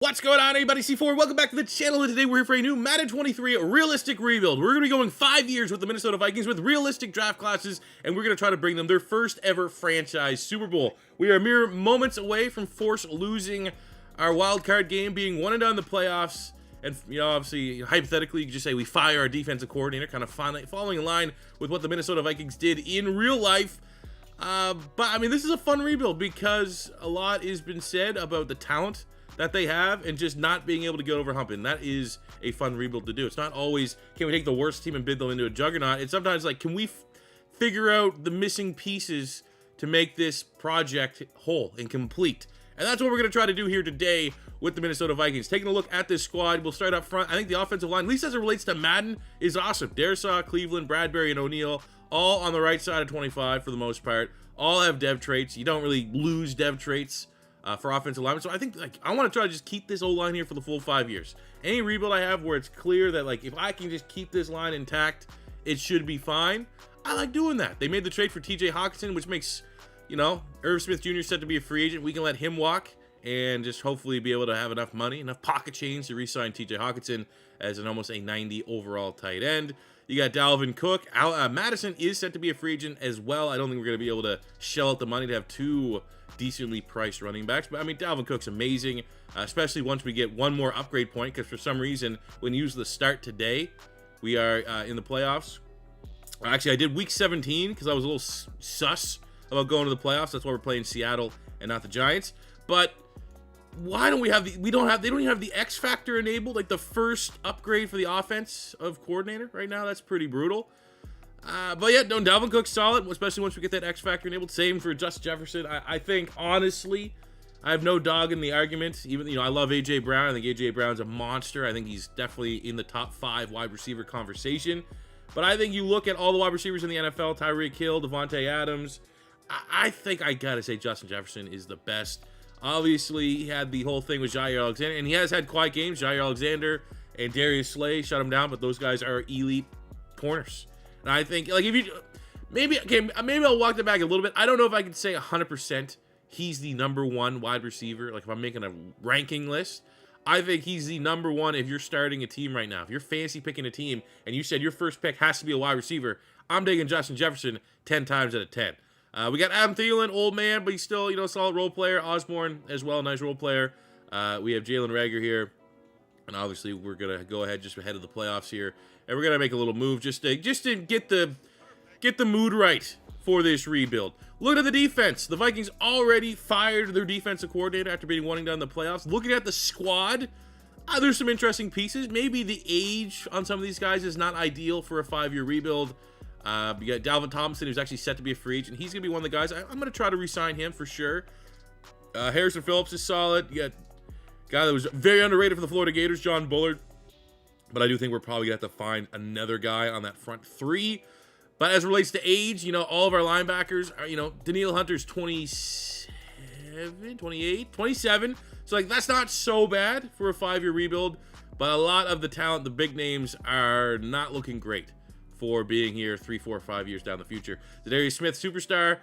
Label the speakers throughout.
Speaker 1: What's going on, everybody? C4, welcome back to the channel, and today we're here for a new Madden 23 realistic rebuild. We're going to be going 5 years with the Minnesota Vikings with realistic draft classes, and we're going to try to bring them their first ever franchise Super Bowl. We are mere moments away from force losing our wild card game, being one and done in the playoffs, and obviously, hypothetically, you could just say we fire our defensive coordinator, kind of following in line with what the Minnesota Vikings did in real life. But I mean, this is a fun rebuild because a lot has been said about the talent that they have and just not being able to get over hump, and that is a fun rebuild to do. It's not always, can we take the worst team and build them into a juggernaut? It's sometimes like, can we figure out the missing pieces to make this project whole and complete? And that's what we're going to try to do here today with the Minnesota Vikings. Taking a look at this squad, we'll start up front. I think the offensive line, at least as it relates to Madden, is awesome. Darrisaw, Cleveland, Bradbury, and O'Neal, all on the right side of 25 for the most part. All have dev traits. You don't really lose dev traits for offensive linemen. So I think I want to try to just keep this O-line here for the full 5 years. Any rebuild I have where it's clear that if I can just keep this line intact, it should be fine. I like doing that. They made the trade for TJ Hockenson, which makes, Irv Smith Jr. set to be a free agent. We can let him walk and just hopefully be able to have enough money, enough pocket change to re-sign TJ Hockenson as an almost a 90 overall tight end. You got Dalvin Cook. Madison is set to be a free agent as well. I don't think we're going to be able to shell out the money to have two decently priced running backs. But I mean, Dalvin Cook's amazing, especially once we get one more upgrade point, because for some reason, when you use the start today, we are in the playoffs. Actually, I did week 17 because I was a little sus about going to the playoffs. That's why we're playing Seattle and not the Giants. But why don't we have they don't even have the X factor enabled, like the first upgrade for the offense of coordinator right now. That's pretty brutal. But yeah, no, Dalvin Cook's solid, especially once we get that X factor enabled. Same for Justin Jefferson. I think, honestly, I have no dog in the argument. Even, I love A.J. Brown. I think A.J. Brown's a monster. I think he's definitely in the top 5 wide receiver conversation. But I think you look at all the wide receivers in the NFL, Tyreek Hill, Devontae Adams, I think I gotta say Justin Jefferson is the best. Obviously, he had the whole thing with Jair Alexander, and he has had quiet games. Jair Alexander and Darius Slay shut him down, but those guys are elite corners. And I think, if you, maybe I'll walk that back a little bit. I don't know if I can say 100% he's the number 1 wide receiver. If I'm making a ranking list, I think he's the number 1 if you're starting a team right now. If you're fantasy picking a team and you said your first pick has to be a wide receiver, I'm taking Justin Jefferson 10 times out of 10. We got Adam Thielen, old man, but he's still, a solid role player. Osborne as well, nice role player. We have Jalen Reagor here. And obviously, we're going to go ahead just ahead of the playoffs here. And we're going to make a little move just to get the mood right for this rebuild. Look at the defense. The Vikings already fired their defensive coordinator after being one and done in the playoffs. Looking at the squad, there's some interesting pieces. Maybe the age on some of these guys is not ideal for a 5-year rebuild. You got Dalvin Thompson, who's actually set to be a free agent. He's going to be one of the guys. I'm going to try to re-sign him for sure. Harrison Phillips is solid. You got a guy that was very underrated for the Florida Gators, John Bullard. But I do think we're probably going to have to find another guy on that front 3. But as it relates to age, all of our linebackers are, Danielle Hunter's 27, 28, 27. So, that's not so bad for a 5-year rebuild. But a lot of the talent, the big names, are not looking great for being here 3, 4, 5 years down the future. Zadarius Smith, superstar,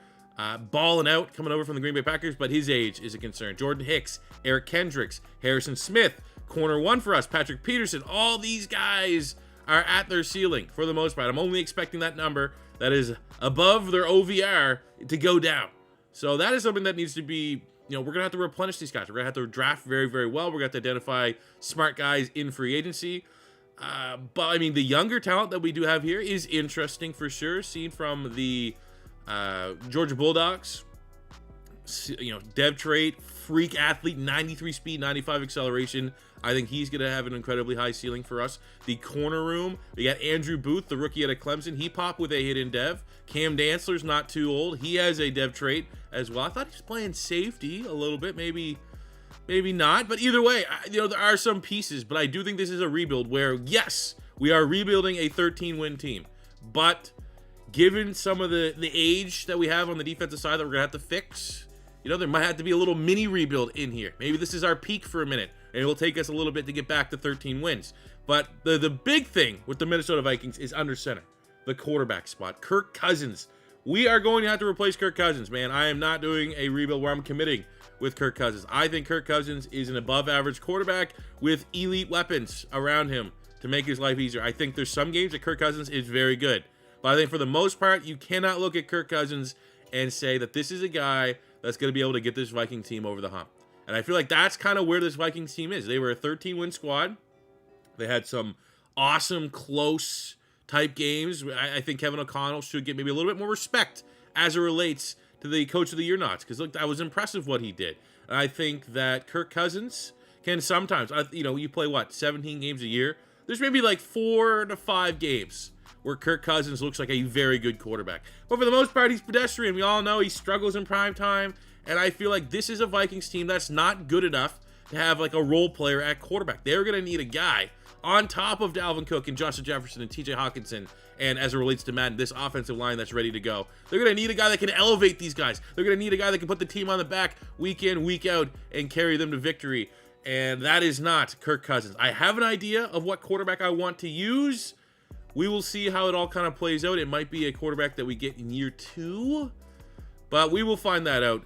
Speaker 1: balling out, coming over from the Green Bay Packers, but his age is a concern. Jordan Hicks, Eric Kendricks, Harrison Smith, corner 1 for us, Patrick Peterson. All these guys are at their ceiling for the most part. I'm only expecting that number that is above their OVR to go down. So that is something that needs to be, we're going to have to replenish these guys. We're going to have to draft very, very well. We're going to have to identify smart guys in free agency. But I mean, the younger talent that we do have here is interesting for sure. Seen from the Georgia Bulldogs, dev trait, freak athlete, 93 speed, 95 acceleration. I think he's going to have an incredibly high ceiling for us. The corner room, we got Andrew Booth, the rookie out of Clemson. He popped with a hidden dev. Cam Dantzler's not too old. He has a dev trait as well. I thought he was playing safety a little bit, maybe not. But either way, there are some pieces. But I do think this is a rebuild where, yes, we are rebuilding a 13-win team. But given some of the age that we have on the defensive side that we're going to have to fix, there might have to be a little mini rebuild in here. Maybe this is our peak for a minute, and it will take us a little bit to get back to 13 wins. But the big thing with the Minnesota Vikings is under center, the quarterback spot. Kirk Cousins, we are going to have to replace Kirk Cousins, man. I am not doing a rebuild where I'm committing with Kirk Cousins. I think Kirk Cousins is an above-average quarterback with elite weapons around him to make his life easier. I think there's some games that Kirk Cousins is very good. But I think for the most part, you cannot look at Kirk Cousins and say that this is a guy that's going to be able to get this Viking team over the hump. And I feel like that's kind of where this Vikings team is. They were a 13-win squad. They had some awesome, close type games. I think Kevin O'Connell should get maybe a little bit more respect as it relates to the Coach of the Year nods, because look, that was impressive what he did. And I think that Kirk Cousins can sometimes, you play what, 17 games a year? There's maybe like 4 to 5 games where Kirk Cousins looks like a very good quarterback. But for the most part, he's pedestrian. We all know he struggles in prime time. And I feel like this is a Vikings team that's not good enough to have like a role player at quarterback. They're going to need a guy on top of Dalvin Cook and Justin Jefferson and TJ Hawkinson, and as it relates to Madden, this offensive line that's ready to go. They're going to need a guy that can elevate these guys. They're going to need a guy that can put the team on the back week in, week out, and carry them to victory. And that is not Kirk Cousins. I have an idea of what quarterback I want to use. We will see how it all kind of plays out. It might be a quarterback that we get in year 2, but we will find that out.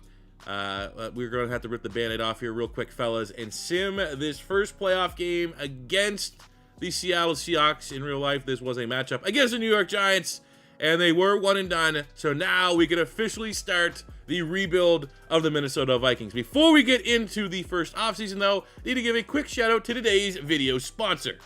Speaker 1: We're going to have to rip the Band-Aid off here real quick, fellas, and sim this first playoff game against the Seattle Seahawks. In real life, this was a matchup against the New York Giants, and they were 1 and done. So now we can officially start the rebuild of the Minnesota Vikings. Before we get into the first offseason, though, I need to give a quick shout out to today's video sponsor.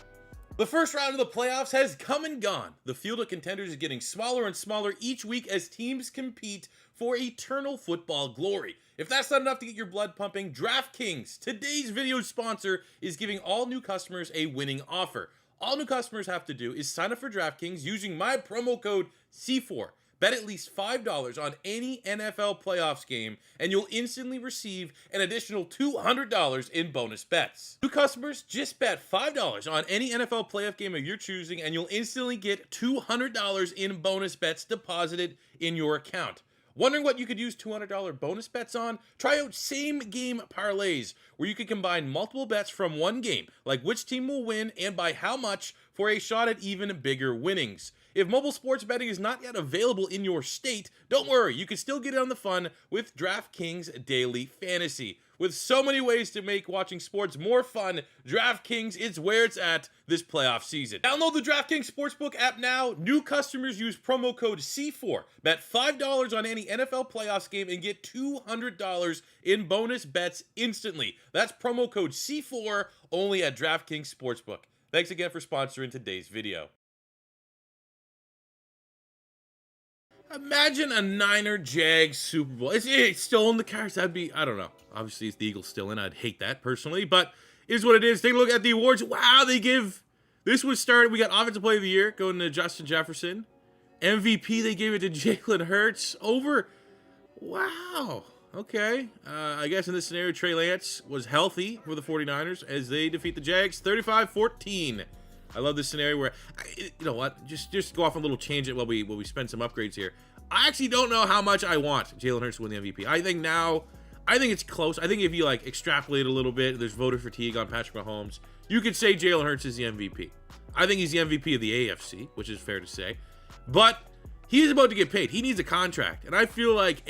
Speaker 1: The first round of the playoffs has come and gone. The field of contenders is getting smaller and smaller each week as teams compete for eternal football glory. If that's not enough to get your blood pumping, DraftKings, today's video sponsor, is giving all new customers a winning offer. All new customers have to do is sign up for DraftKings using my promo code C4. Bet at least $5 on any NFL playoffs game, and you'll instantly receive an additional $200 in bonus bets. New customers, just bet $5 on any NFL playoff game of your choosing, and you'll instantly get $200 in bonus bets deposited in your account. Wondering what you could use $200 bonus bets on? Try out same game parlays, where you can combine multiple bets from one game, like which team will win and by how much, for a shot at even bigger winnings. If mobile sports betting is not yet available in your state, don't worry, you can still get in on the fun with DraftKings Daily Fantasy. With so many ways to make watching sports more fun, DraftKings is where it's at this playoff season. Download the DraftKings Sportsbook app now. New customers use promo code C4. Bet $5 on any NFL playoffs game and get $200 in bonus bets instantly. That's promo code C4 only at DraftKings Sportsbook. Thanks again for sponsoring today's video. Imagine a Niner-Jags Super Bowl. It's still in the cards. That'd be, I don't know. Obviously, if the Eagles still in, I'd hate that personally, but it is what it is. Take a look at the awards. Wow, this was started. We got Offensive Player of the Year going to Justin Jefferson. MVP, they gave it to Jalen Hurts. Wow. Okay. I guess in this scenario, Trey Lance was healthy for the 49ers as they defeat the Jags 35-14. I love this scenario where, you know what, just go off on a little tangent while we spend some upgrades here. I actually don't know how much I want Jalen Hurts to win the MVP. I think it's close. I think if you like extrapolate a little bit, there's voter fatigue on Patrick Mahomes. You could say Jalen Hurts is the MVP. I think he's the MVP of the AFC, which is fair to say. But he's about to get paid. He needs a contract. And I feel like,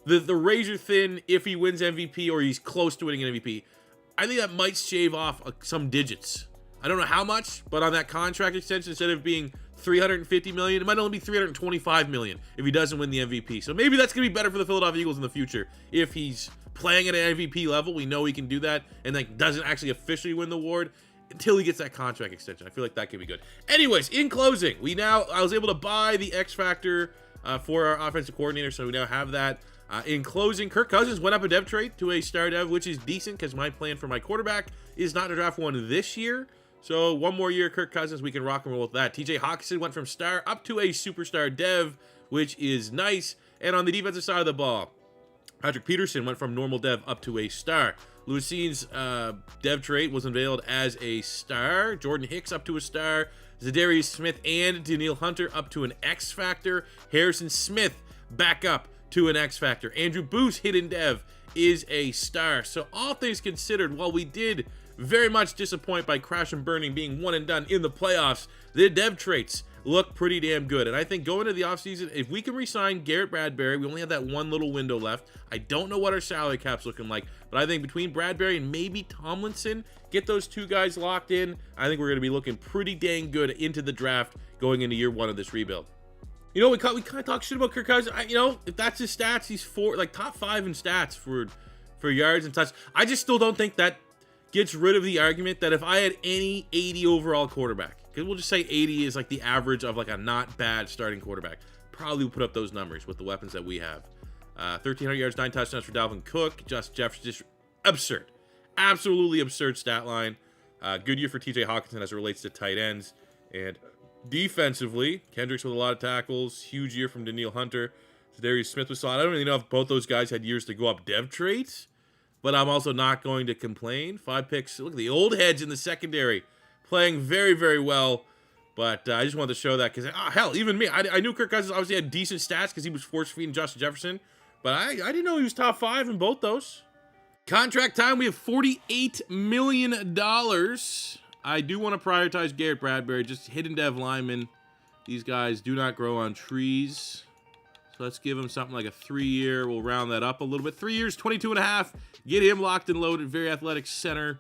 Speaker 1: the razor thin, if he wins MVP or he's close to winning an MVP, I think that might shave off some digits. I don't know how much, but on that contract extension, instead of being $350 million, it might only be $325 million if he doesn't win the MVP. So maybe that's going to be better for the Philadelphia Eagles in the future. If he's playing at an MVP level, we know he can do that, and like doesn't actually officially win the award until he gets that contract extension. I feel like that could be good. Anyways, in closing, I was able to buy the X Factor for our offensive coordinator, so we now have that. In closing, Kirk Cousins went up a dev trade to a star dev, which is decent because my plan for my quarterback is not to draft one this year. So one more year, Kirk Cousins, we can rock and roll with that. TJ Hawkinson went from star up to a superstar dev, which is nice. And on the defensive side of the ball, Patrick Peterson went from normal dev up to a star. Lucine's dev trait was unveiled as a star. Jordan Hicks up to a star. Zadarius Smith and Danielle Hunter up to an X Factor. Harrison Smith back up to an X Factor. Andrew Booth, hidden dev, is a star. So all things considered, while we did very much disappoint by crash and burning being one and done in the playoffs, the dev traits look pretty damn good. And I think going into the offseason, if we can re-sign Garrett Bradbury, we only have that one little window left. I don't know what our salary cap's looking like, but I think between Bradbury and maybe Tomlinson, get those two guys locked in, I think we're going to be looking pretty dang good into the draft going into year one of this rebuild. You know, we kind of talk shit about Kirk Cousins. You know, if that's his stats, he's top 5 in stats for yards and touch. I just still don't think that gets rid of the argument that if I had any 80 overall quarterback, because we'll just say 80 is like the average of like a not bad starting quarterback, probably would put up those numbers with the weapons that we have. 1,300 yards, 9 touchdowns for Dalvin Cook. Justin Jefferson, just absurd. Absolutely absurd stat line. Good year for TJ Hawkinson as it relates to tight ends. And defensively, Kendricks with a lot of tackles. Huge year from Danielle Hunter. Darius Smith was solid. I don't really know if both those guys had years to go up dev traits, but I'm also not going to complain. 5 picks. Look at the old heads in the secondary playing very, very well. But I just wanted to show that because, hell, even me, I knew Kirk Cousins obviously had decent stats because he was force-feeding Justin Jefferson. But I didn't know he was top 5 in both those. Contract time, we have $48 million. I do want to prioritize Garrett Bradbury, just hidden dev linemen. These guys do not grow on trees. So let's give him something like a 3-year. We'll round that up a little bit. 3 years, 22.5. Get him locked and loaded. Very athletic center.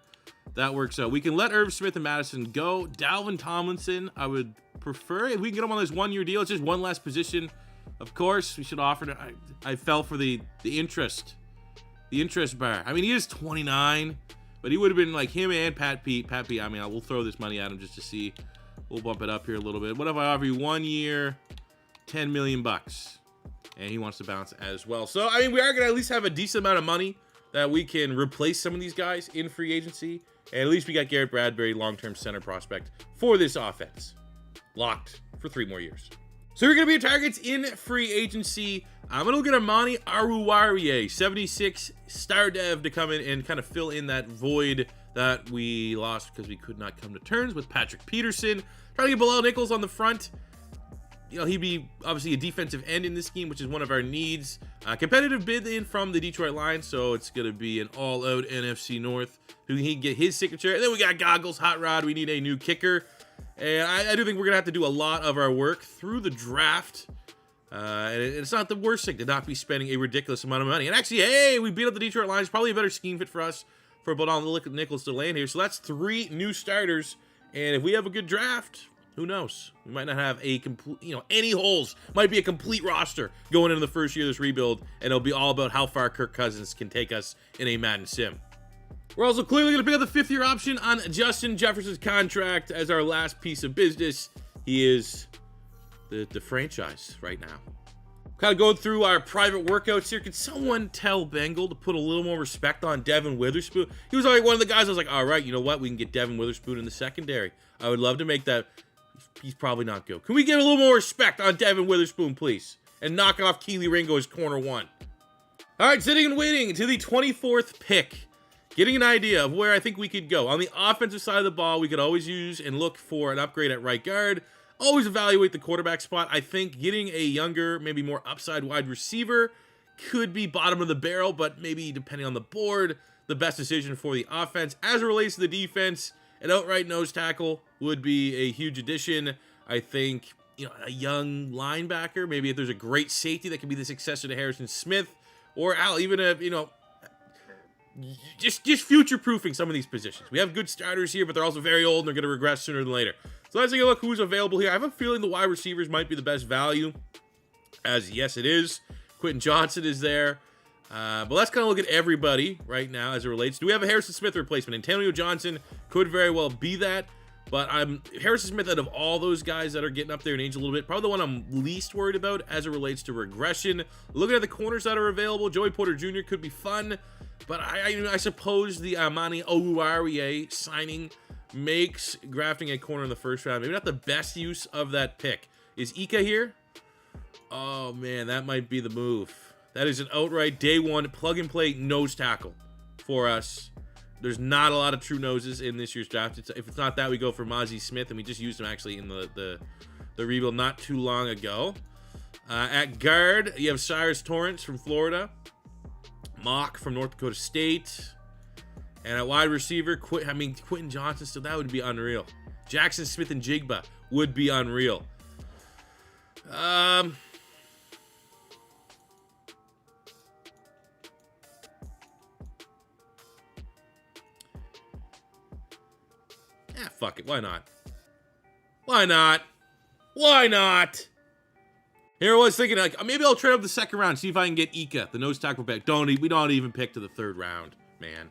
Speaker 1: That works out. We can let Irv Smith and Madison go. Dalvin Tomlinson, I would prefer. If we can get him on this 1-year deal, it's just one less position. Of course, we should offer to. I fell for the interest. The interest bar. I mean, he is 29, but he would have been like him and Pat Pete. Pat Pete, I mean, we'll throw this money at him just to see. We'll bump it up here a little bit. What if I offer you 1 year, $10 million? And he wants to bounce as well. So, I mean, we are going to at least have a decent amount of money that we can replace some of these guys in free agency. And at least we got Garrett Bradbury, long-term center prospect for this offense. Locked for 3 more years. So we're going to be targets in free agency. I'm going to look at Amani Aruwariye, 76 star dev, to come in and kind of fill in that void that we lost because we could not come to terms with Patrick Peterson. Trying to get Bilal Nichols on the front. You know, he'd be obviously a defensive end in this scheme, which is one of our needs. Competitive bid in from the Detroit Lions, so it's going to be an all-out NFC North. Who he can get his signature. And then we got Goggles, Hot Rod. We need a new kicker. And I do think we're going to have to do a lot of our work through the draft. And it's not the worst thing to not be spending a ridiculous amount of money. And actually, hey, we beat up the Detroit Lions. Probably a better scheme fit for us for Bilal Nichols to land here. So that's 3 new starters. And if we have a good draft, who knows? We might not have a complete, any holes. Might be a complete roster going into the first year of this rebuild. And it'll be all about how far Kirk Cousins can take us in a Madden sim. We're also clearly going to pick up the 5th-year option on Justin Jefferson's contract as our last piece of business. He is the franchise right now. Kind of going through our private workouts here. Could someone tell Bengal to put a little more respect on Devin Witherspoon? He was like one of the guys I was like, all right, you know what? We can get Devin Witherspoon in the secondary. I would love to make that. He's probably not good. Can we get a little more respect on Devin Witherspoon, please? And knock off Keely Ringo as corner 1. All right, sitting and waiting to the 24th pick. Getting an idea of where I think we could go. On the offensive side of the ball, we could always use and look for an upgrade at right guard. Always evaluate the quarterback spot. I think getting a younger, maybe more upside wide receiver could be bottom of the barrel, but maybe depending on the board, the best decision for the offense. As it relates to the defense, an outright nose tackle would be a huge addition. I think, a young linebacker, maybe if there's a great safety that could be the successor to Harrison Smith, or even just future-proofing some of these positions. We have good starters here, but they're also very old and they're going to regress sooner than later. So let's take a look who's available here. I have a feeling the wide receivers might be the best value, as yes, it is. Quentin Johnson is there. But let's kind of look at everybody right now as it relates. Do we have a Harrison Smith replacement? Antonio Johnson could very well be that. But Harrison Smith, out of all those guys that are getting up there in age a little bit, probably the one I'm least worried about as it relates to regression. Looking at the corners that are available, Joey Porter Jr. could be fun. But I suppose the Amani Oruwariye signing makes grafting a corner in the first round maybe not the best use of that pick. Is Ika here? Oh, man, that might be the move. That is an outright day 1 plug-and-play nose tackle for us. There's not a lot of true noses in this year's draft. If it's not that, we go for Mozzie Smith, and we just used him actually in the rebuild not too long ago. At guard, you have Cyrus Torrance from Florida. Mock from North Dakota State. And at wide receiver, Quentin Johnson, so that would be unreal. Jackson Smith and Jigba would be unreal. Um, yeah, fuck it. Why not? Why not? Why not? Here I was thinking, like, maybe I'll trade up the second round, see if I can get Ika, the nose tackle back. We don't even pick to the third round, man.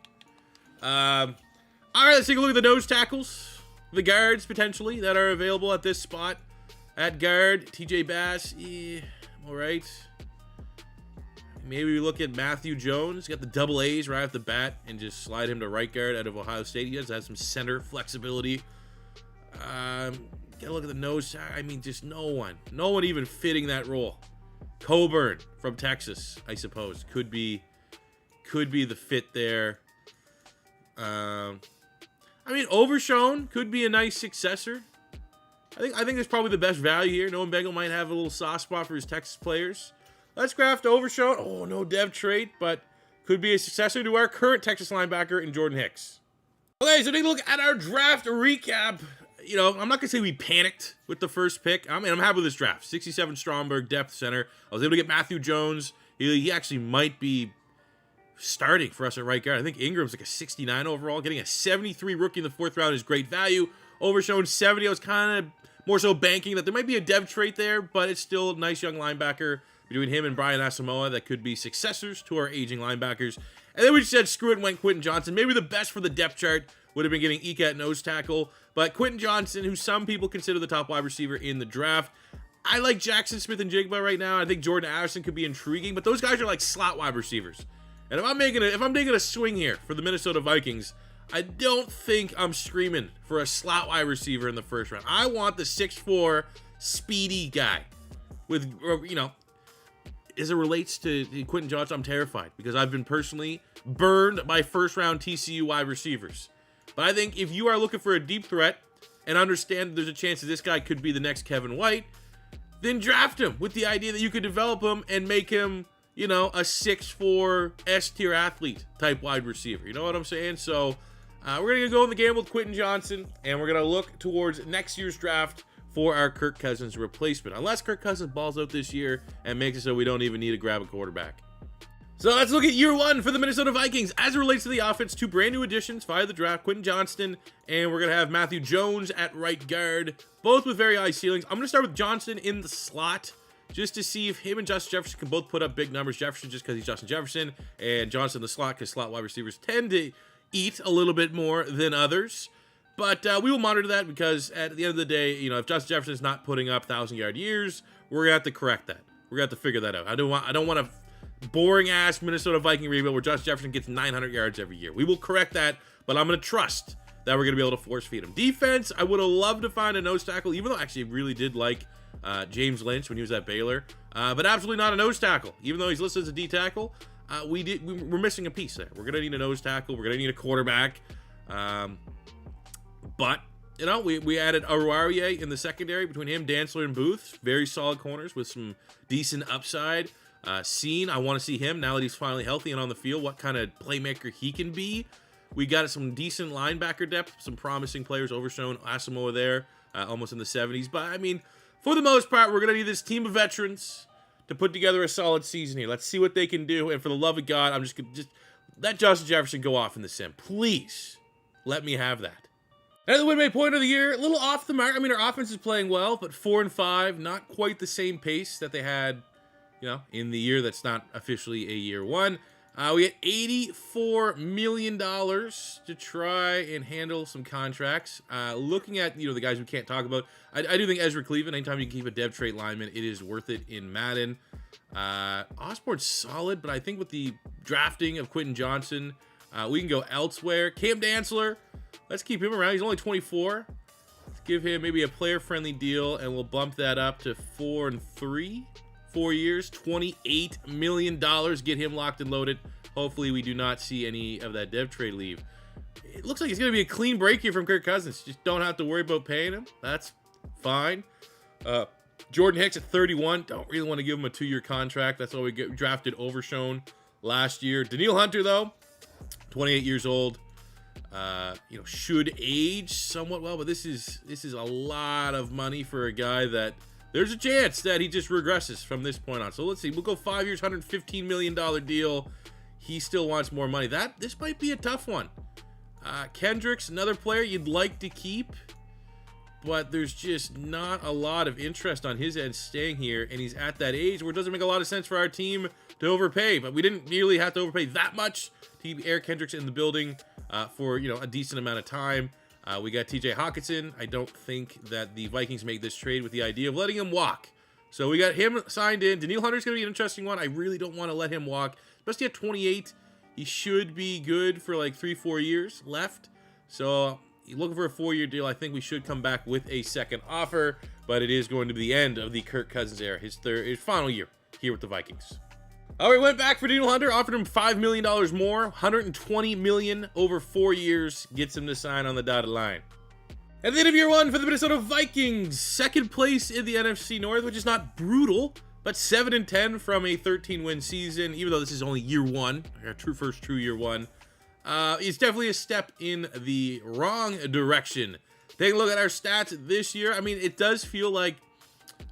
Speaker 1: All right, let's take a look at the nose tackles, the guards potentially that are available at this spot. At guard, TJ Bass, all right. Maybe we look at Matthew Jones, got the double A's right off the bat, and just slide him to right guard out of Ohio State. He does have some center flexibility. Gotta look at the nose. I mean, just no one even fitting that role. Coburn from Texas, I suppose, could be the fit there. I mean, Overshown could be a nice successor. I think there's probably the best value here. Noah Bengal might have a little soft spot for his Texas players. Let's draft Overshown. Oh, no dev trait, but could be a successor to our current Texas linebacker in Jordan Hicks. Okay, so take a look at our draft recap. You know, I'm not going to say we panicked with the first pick. I mean, I'm happy with this draft. 67 Stromberg, depth center. I was able to get Matthew Jones. He actually might be starting for us at right guard. I think Ingram's like a 69 overall. Getting a 73 rookie in the fourth round is great value. Overshown 70. I was kind of more so banking that there might be a dev trait there, but it's still a nice young linebacker between him and Brian Asamoah that could be successors to our aging linebackers. And then we just said screw it and went Quentin Johnson. Maybe the best for the depth chart would have been getting Ika at nose tackle. But Quentin Johnson, who some people consider the top wide receiver in the draft, I like Jackson Smith and Jigba right now. I think Jordan Addison could be intriguing, but those guys are like slot wide receivers. And if I'm making a swing here for the Minnesota Vikings, I don't think I'm screaming for a slot wide receiver in the first round. I want the 6'4" speedy guy. With, you know, as it relates to Quentin Johnson, I'm terrified because I've been personally burned by first round TCU wide receivers. But I think if you are looking for a deep threat and understand that there's a chance that this guy could be the next Kevin White, then draft him with the idea that you could develop him and make him, you know, a 6'4" S-tier athlete type wide receiver. You know what I'm saying? So we're going to go in the game with Quentin Johnson, and we're going to look towards next year's draft for our Kirk Cousins replacement. Unless Kirk Cousins balls out this year and makes it so we don't even need to grab a quarterback. So let's look at year one for the Minnesota Vikings as it relates to the offense. Two brand new additions via the draft, Quentin Johnston, and we're going to have Matthew Jones at right guard, both with very high ceilings. I'm going to start with Johnston in the slot just to see if him and Justin Jefferson can both put up big numbers. Jefferson just because he's Justin Jefferson, and Johnston in the slot because slot wide receivers tend to eat a little bit more than others. But we will monitor that because at the end of the day, you know, if Justin Jefferson is not putting up 1,000-yard years, we're going to have to correct that. We're going to have to figure that out. I don't want a boring-ass Minnesota Viking rebuild where Justin Jefferson gets 900 yards every year. We will correct that, but I'm going to trust that we're going to be able to force feed him. Defense, I would have loved to find a nose tackle, even though I actually really did like James Lynch when he was at Baylor. But absolutely not a nose tackle. Even though he's listed as a D tackle, we're missing a piece there. We're going to need a nose tackle. We're going to need a quarterback. But, you know, we added Aruarie in the secondary between him, Dantzler, and Booth. Very solid corners with some decent upside. Scene, I want to see him now that he's finally healthy and on the field, what kind of playmaker he can be. We got some decent linebacker depth, some promising players, Overshown, Asamoah there, almost in the 70s. But, I mean, for the most part, we're going to need this team of veterans to put together a solid season here. Let's see what they can do. And for the love of God, I'm just going to let Justin Jefferson go off in the sim. Please let me have that. And the win-made point of the year, a little off the mark. I mean, our offense is playing well, but 4-5, not quite the same pace that they had, you know, in the year that's not officially a year one. We had $84 million to try and handle some contracts. Looking at, you know, the guys we can't talk about, I do think Ezra Cleveland, anytime you can keep a dev trait lineman, it is worth it in Madden. Osborne's solid, but I think with the drafting of Quentin Johnson, we can go elsewhere. Cam Dantzler, let's keep him around. He's only 24. Let's give him maybe a player-friendly deal, and we'll bump that up to 4-3. 4 years, $28 million. Get him locked and loaded. Hopefully we do not see any of that dev trade leave. It looks like it's going to be a clean break here from Kirk Cousins. Just don't have to worry about paying him. That's fine. Jordan Hicks at 31. Don't really want to give him a 2-year contract. That's why we drafted Overshown last year. Danielle Hunter, though, 28 years old. You know, should age somewhat well, but this is a lot of money for a guy that there's a chance that he just regresses from this point on. So let's see. We'll go 5 years, $115 million deal. He still wants more money. This might be a tough one. Kendricks, another player you'd like to keep, but there's just not a lot of interest on his end staying here, and he's at that age where it doesn't make a lot of sense for our team to overpay. But we didn't really have to overpay that much to keep Eric Kendricks in the building for a decent amount of time. We got TJ Hawkinson. I don't think that the Vikings made this trade with the idea of letting him walk. So we got him signed in. Danielle Hunter's going to be an interesting one. I really don't want to let him walk, especially at 28. He should be good for like 3-4 years left. So you're looking for a 4-year deal. I think we should come back with a second offer, but it is going to be the end of the Kirk Cousins era, his final year here with the Vikings. All right, went back for Danielle Hunter, offered him $5 million more, $120 million over 4 years, gets him to sign on the dotted line. At the end of year 1 for the Minnesota Vikings, second place in the NFC North, which is not brutal, but 7-10 from a 13-win season, even though this is only year 1, our first true year 1. It's definitely a step in the wrong direction. Take a look at our stats this year. I mean, it does feel like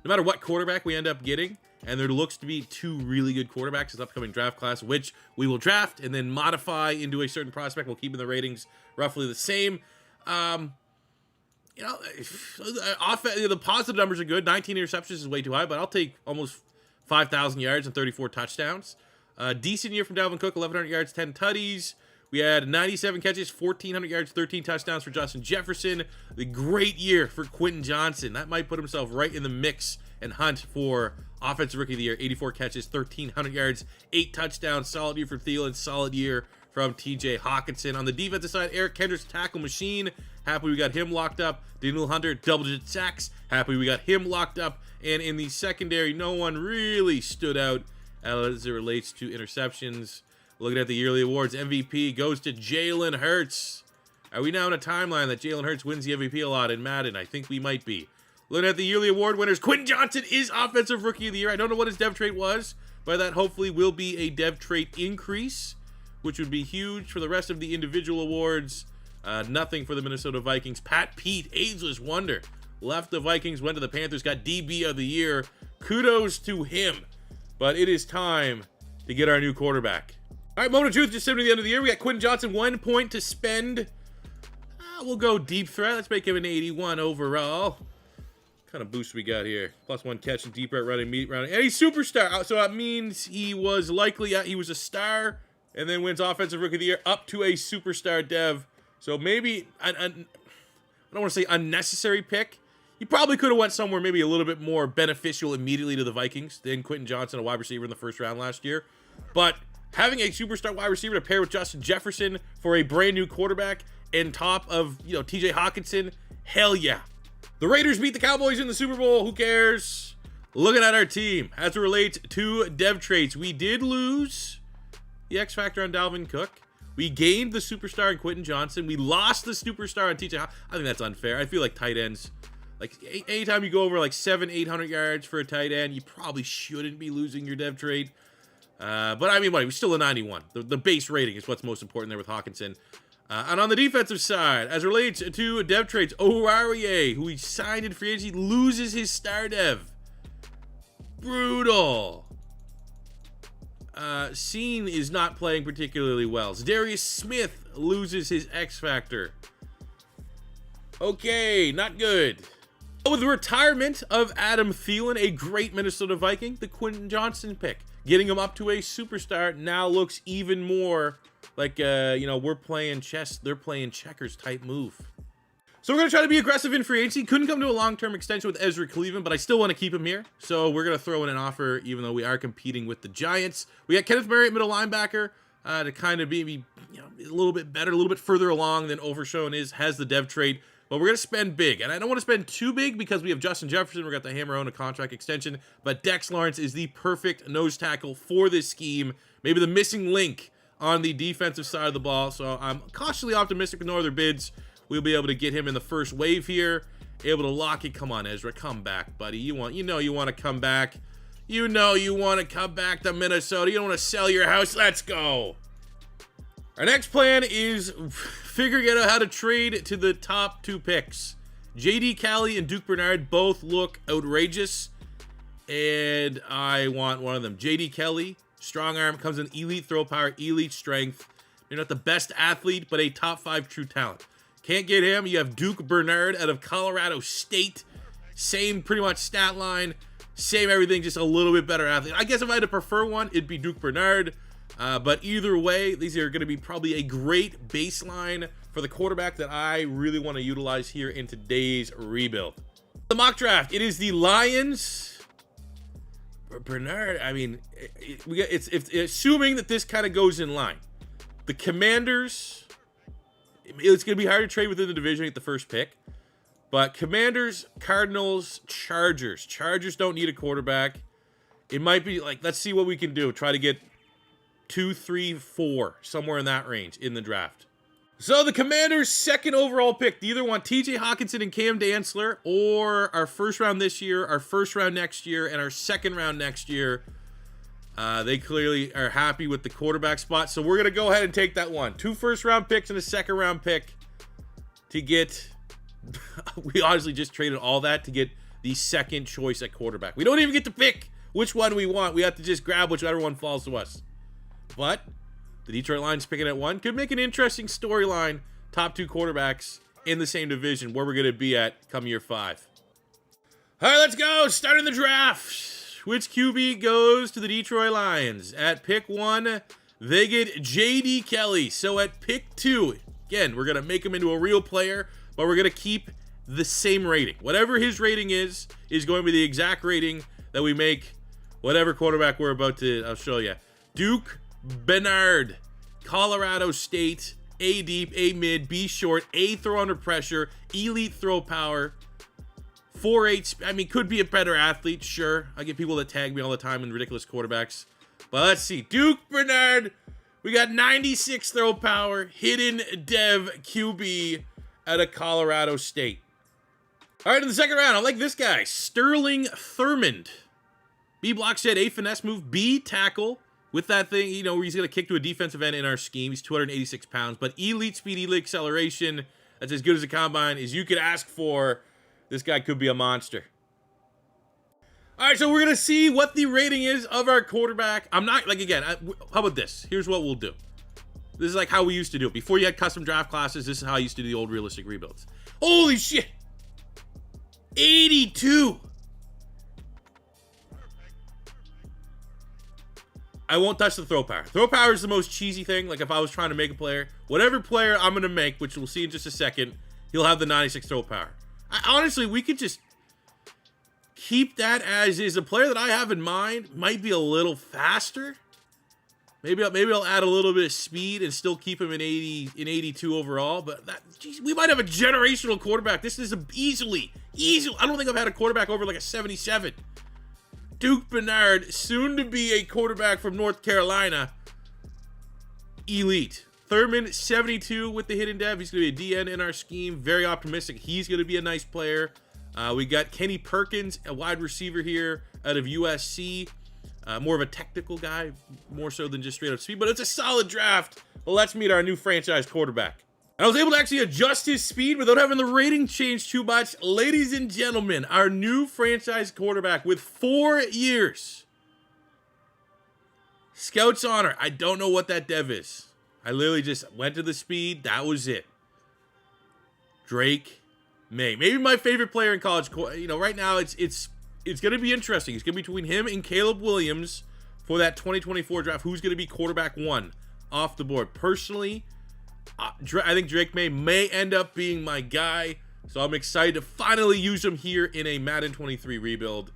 Speaker 1: no matter what quarterback we end up getting, and there looks to be 2 really good quarterbacks in this upcoming draft class, which we will draft and then modify into a certain prospect. We'll keep the ratings roughly the same. The positive numbers are good. 19 interceptions is way too high, but I'll take almost 5,000 yards and 34 touchdowns. Decent year from Dalvin Cook, 1,100 yards, 10 tutties. We had 97 catches, 1,400 yards, 13 touchdowns for Justin Jefferson. The great year for Quentin Johnson. That might put himself right in the mix and hunt for Offensive Rookie of the Year. 84 catches, 1,300 yards, 8 touchdowns. Solid year for Thielen. Solid year from TJ Hawkinson. On the defensive side, Eric Kendricks, tackle machine. Happy we got him locked up. Danielle Hunter, double-digit sacks. Happy we got him locked up. And in the secondary, no one really stood out as it relates to interceptions. Looking at the yearly awards, MVP goes to Jalen Hurts. Are we now in a timeline that Jalen Hurts wins the MVP a lot in Madden? I think we might be. Looking at the yearly award winners, Quentin Johnson is Offensive Rookie of the Year. I don't know what his dev trait was, but that hopefully will be a dev trait increase, which would be huge for the rest of the individual awards. Nothing for the Minnesota Vikings. Pat Pete, ageless wonder. Left the Vikings, went to the Panthers, got DB of the Year. Kudos to him. But it is time to get our new quarterback. All right, moment of truth, just sitting at the end of the year. We got Quentin Johnson, 1 point to spend. We'll go deep threat. Let's make him an 81 overall. What kind of boost we got here? +1 catch and deep route running, meat rounding. And he's superstar. So that means he was likely, he was a star and then wins Offensive Rookie of the Year up to a superstar dev. So maybe, I don't want to say unnecessary pick. He probably could have went somewhere maybe a little bit more beneficial immediately to the Vikings than Quentin Johnson, a wide receiver in the first round last year. But having a superstar wide receiver to pair with Justin Jefferson for a brand new quarterback and top of, TJ Hawkinson, hell yeah. The Raiders beat the Cowboys in the Super Bowl. Who cares? Looking at our team, as it relates to dev traits, we did lose the X factor on Dalvin Cook. We gained the superstar in Quentin Johnson. We lost the superstar on TJ. I think that's unfair. I feel like tight ends, like anytime you go over like 700-800 yards for a tight end, you probably shouldn't be losing your dev trait. But I mean, we're still a 91. The base rating is what's most important there with Hawkinson. And on the defensive side, as it relates to dev traits, Oruwariye, who he signed in free agency, loses his star dev. Brutal. Scene is not playing particularly well. Zadarius Smith loses his X factor. Okay, not good. With the retirement of Adam Thielen, a great Minnesota Viking, the Quentin Johnson pick, getting him up to a superstar now looks even more like, we're playing chess, they're playing checkers type move. So we're going to try to be aggressive in free agency. Couldn't come to a long-term extension with Ezra Cleveland, but I still want to keep him here. So we're going to throw in an offer, even though we are competing with the Giants. We got Kenneth Murray at middle linebacker to kind of be a little bit better, a little bit further along than Overshown has the dev trade. But we're going to spend big. And I don't want to spend too big because we have Justin Jefferson. We're got the hammer on a contract extension. But Dex Lawrence is the perfect nose tackle for this scheme. Maybe the missing link on the defensive side of the ball. So I'm cautiously optimistic with no other bids. We'll be able to get him in the first wave here. Able to lock it. Come on, Ezra. Come back, buddy. You want to come back. You want to come back to Minnesota. You don't want to sell your house. Let's go. Our next plan is figuring out how to trade to the top 2 picks. J.D. Kelly and Duke Bernard both look outrageous, and I want one of them. J.D. Kelly, strong arm, comes in elite throw power, elite strength. You're not the best athlete, but a top 5 true talent. Can't get him. You have Duke Bernard out of Colorado State. Same pretty much stat line, same everything, just a little bit better athlete. I guess if I had to prefer one, it'd be Duke Bernard. But either way, these are going to be probably a great baseline for the quarterback that I really want to utilize here in today's rebuild. The mock draft, it is the Lions. Bernard, I mean, it's assuming that this kind of goes in line. The Commanders, it's going to be hard to trade within the division at the first pick. But Commanders, Cardinals, Chargers. Chargers don't need a quarterback. It might be like, let's see what we can do. Try to get 2, 3, 4, somewhere in that range in the draft. So the Commanders' second overall pick. They either want TJ Hawkinson and Cam Dantzler, or our first round this year, our first round next year, and our second round next year. They clearly are happy with the quarterback spot. So we're going to go ahead and take that one. 2 first-round picks and a second-round pick to get... We honestly just traded all that to get the second choice at quarterback. We don't even get to pick which one we want. We have to just grab whichever one falls to us. But the Detroit Lions picking at 1 could make an interesting storyline. Top 2 quarterbacks in the same division, where we're going to be at come year 5. All right, let's go. Starting the draft. Which QB goes to the Detroit Lions? At pick 1, they get J.D. Kelly. So at pick 2, again, we're going to make him into a real player, but we're going to keep the same rating. Whatever his rating is going to be the exact rating that we make whatever quarterback we're about to, I'll show you. Duke Bernard, Colorado State, A deep, A mid, B short, A throw under pressure, elite throw power, 4.8, I mean, could be a better athlete, sure. I get people that tag me all the time in ridiculous quarterbacks. But let's see. Duke Bernard, we got 96 throw power, hidden dev QB out of Colorado State. All right, in the second round, I like this guy, Sterling Thurmond. B block said A finesse move, B tackle with that thing, you know, where he's going to kick to a defensive end in our scheme. He's 286 pounds, but elite speed, elite acceleration. That's as good as a combine as you could ask for. This guy could be a monster. All right, so we're going to see what the rating is of our quarterback. I'm not, like, again, how about this? Here's what we'll do. This is like how we used to do it. Before you had custom draft classes, this is how I used to do the old realistic rebuilds. Holy shit. 82. I won't touch the throw power. Throw power is the most cheesy thing. Like if I was trying to make a player, whatever player I'm going to make, which we'll see in just a second, he'll have the 96 throw power. Honestly, we could just keep that as is. A player that I have in mind might be a little faster. Maybe I'll add a little bit of speed and still keep him in 82 overall. But geez, we might have a generational quarterback. This is easily. I don't think I've had a quarterback over like a 77. Duke Bernard, soon to be a quarterback from North Carolina. Elite. Thurman, 72 with the hidden dev. He's going to be a DN in our scheme. Very optimistic. He's going to be a nice player. We got Kenny Perkins, a wide receiver here out of USC. More of a technical guy, more so than just straight up speed. But it's a solid draft. Well, let's meet our new franchise quarterback. I was able to actually adjust his speed without having the rating change too much. Ladies and gentlemen, our new franchise quarterback with 4 years. Scout's honor. I don't know what that dev is. I literally just went to the speed. That was it. Drake Maye. Maybe my favorite player in college. You know, right now it's going to be interesting. It's going to be between him and Caleb Williams for that 2024 draft. Who's going to be quarterback 1 off the board? Personally, I think Drake Maye may end up being my guy. So I'm excited to finally use him here in a Madden 23 rebuild.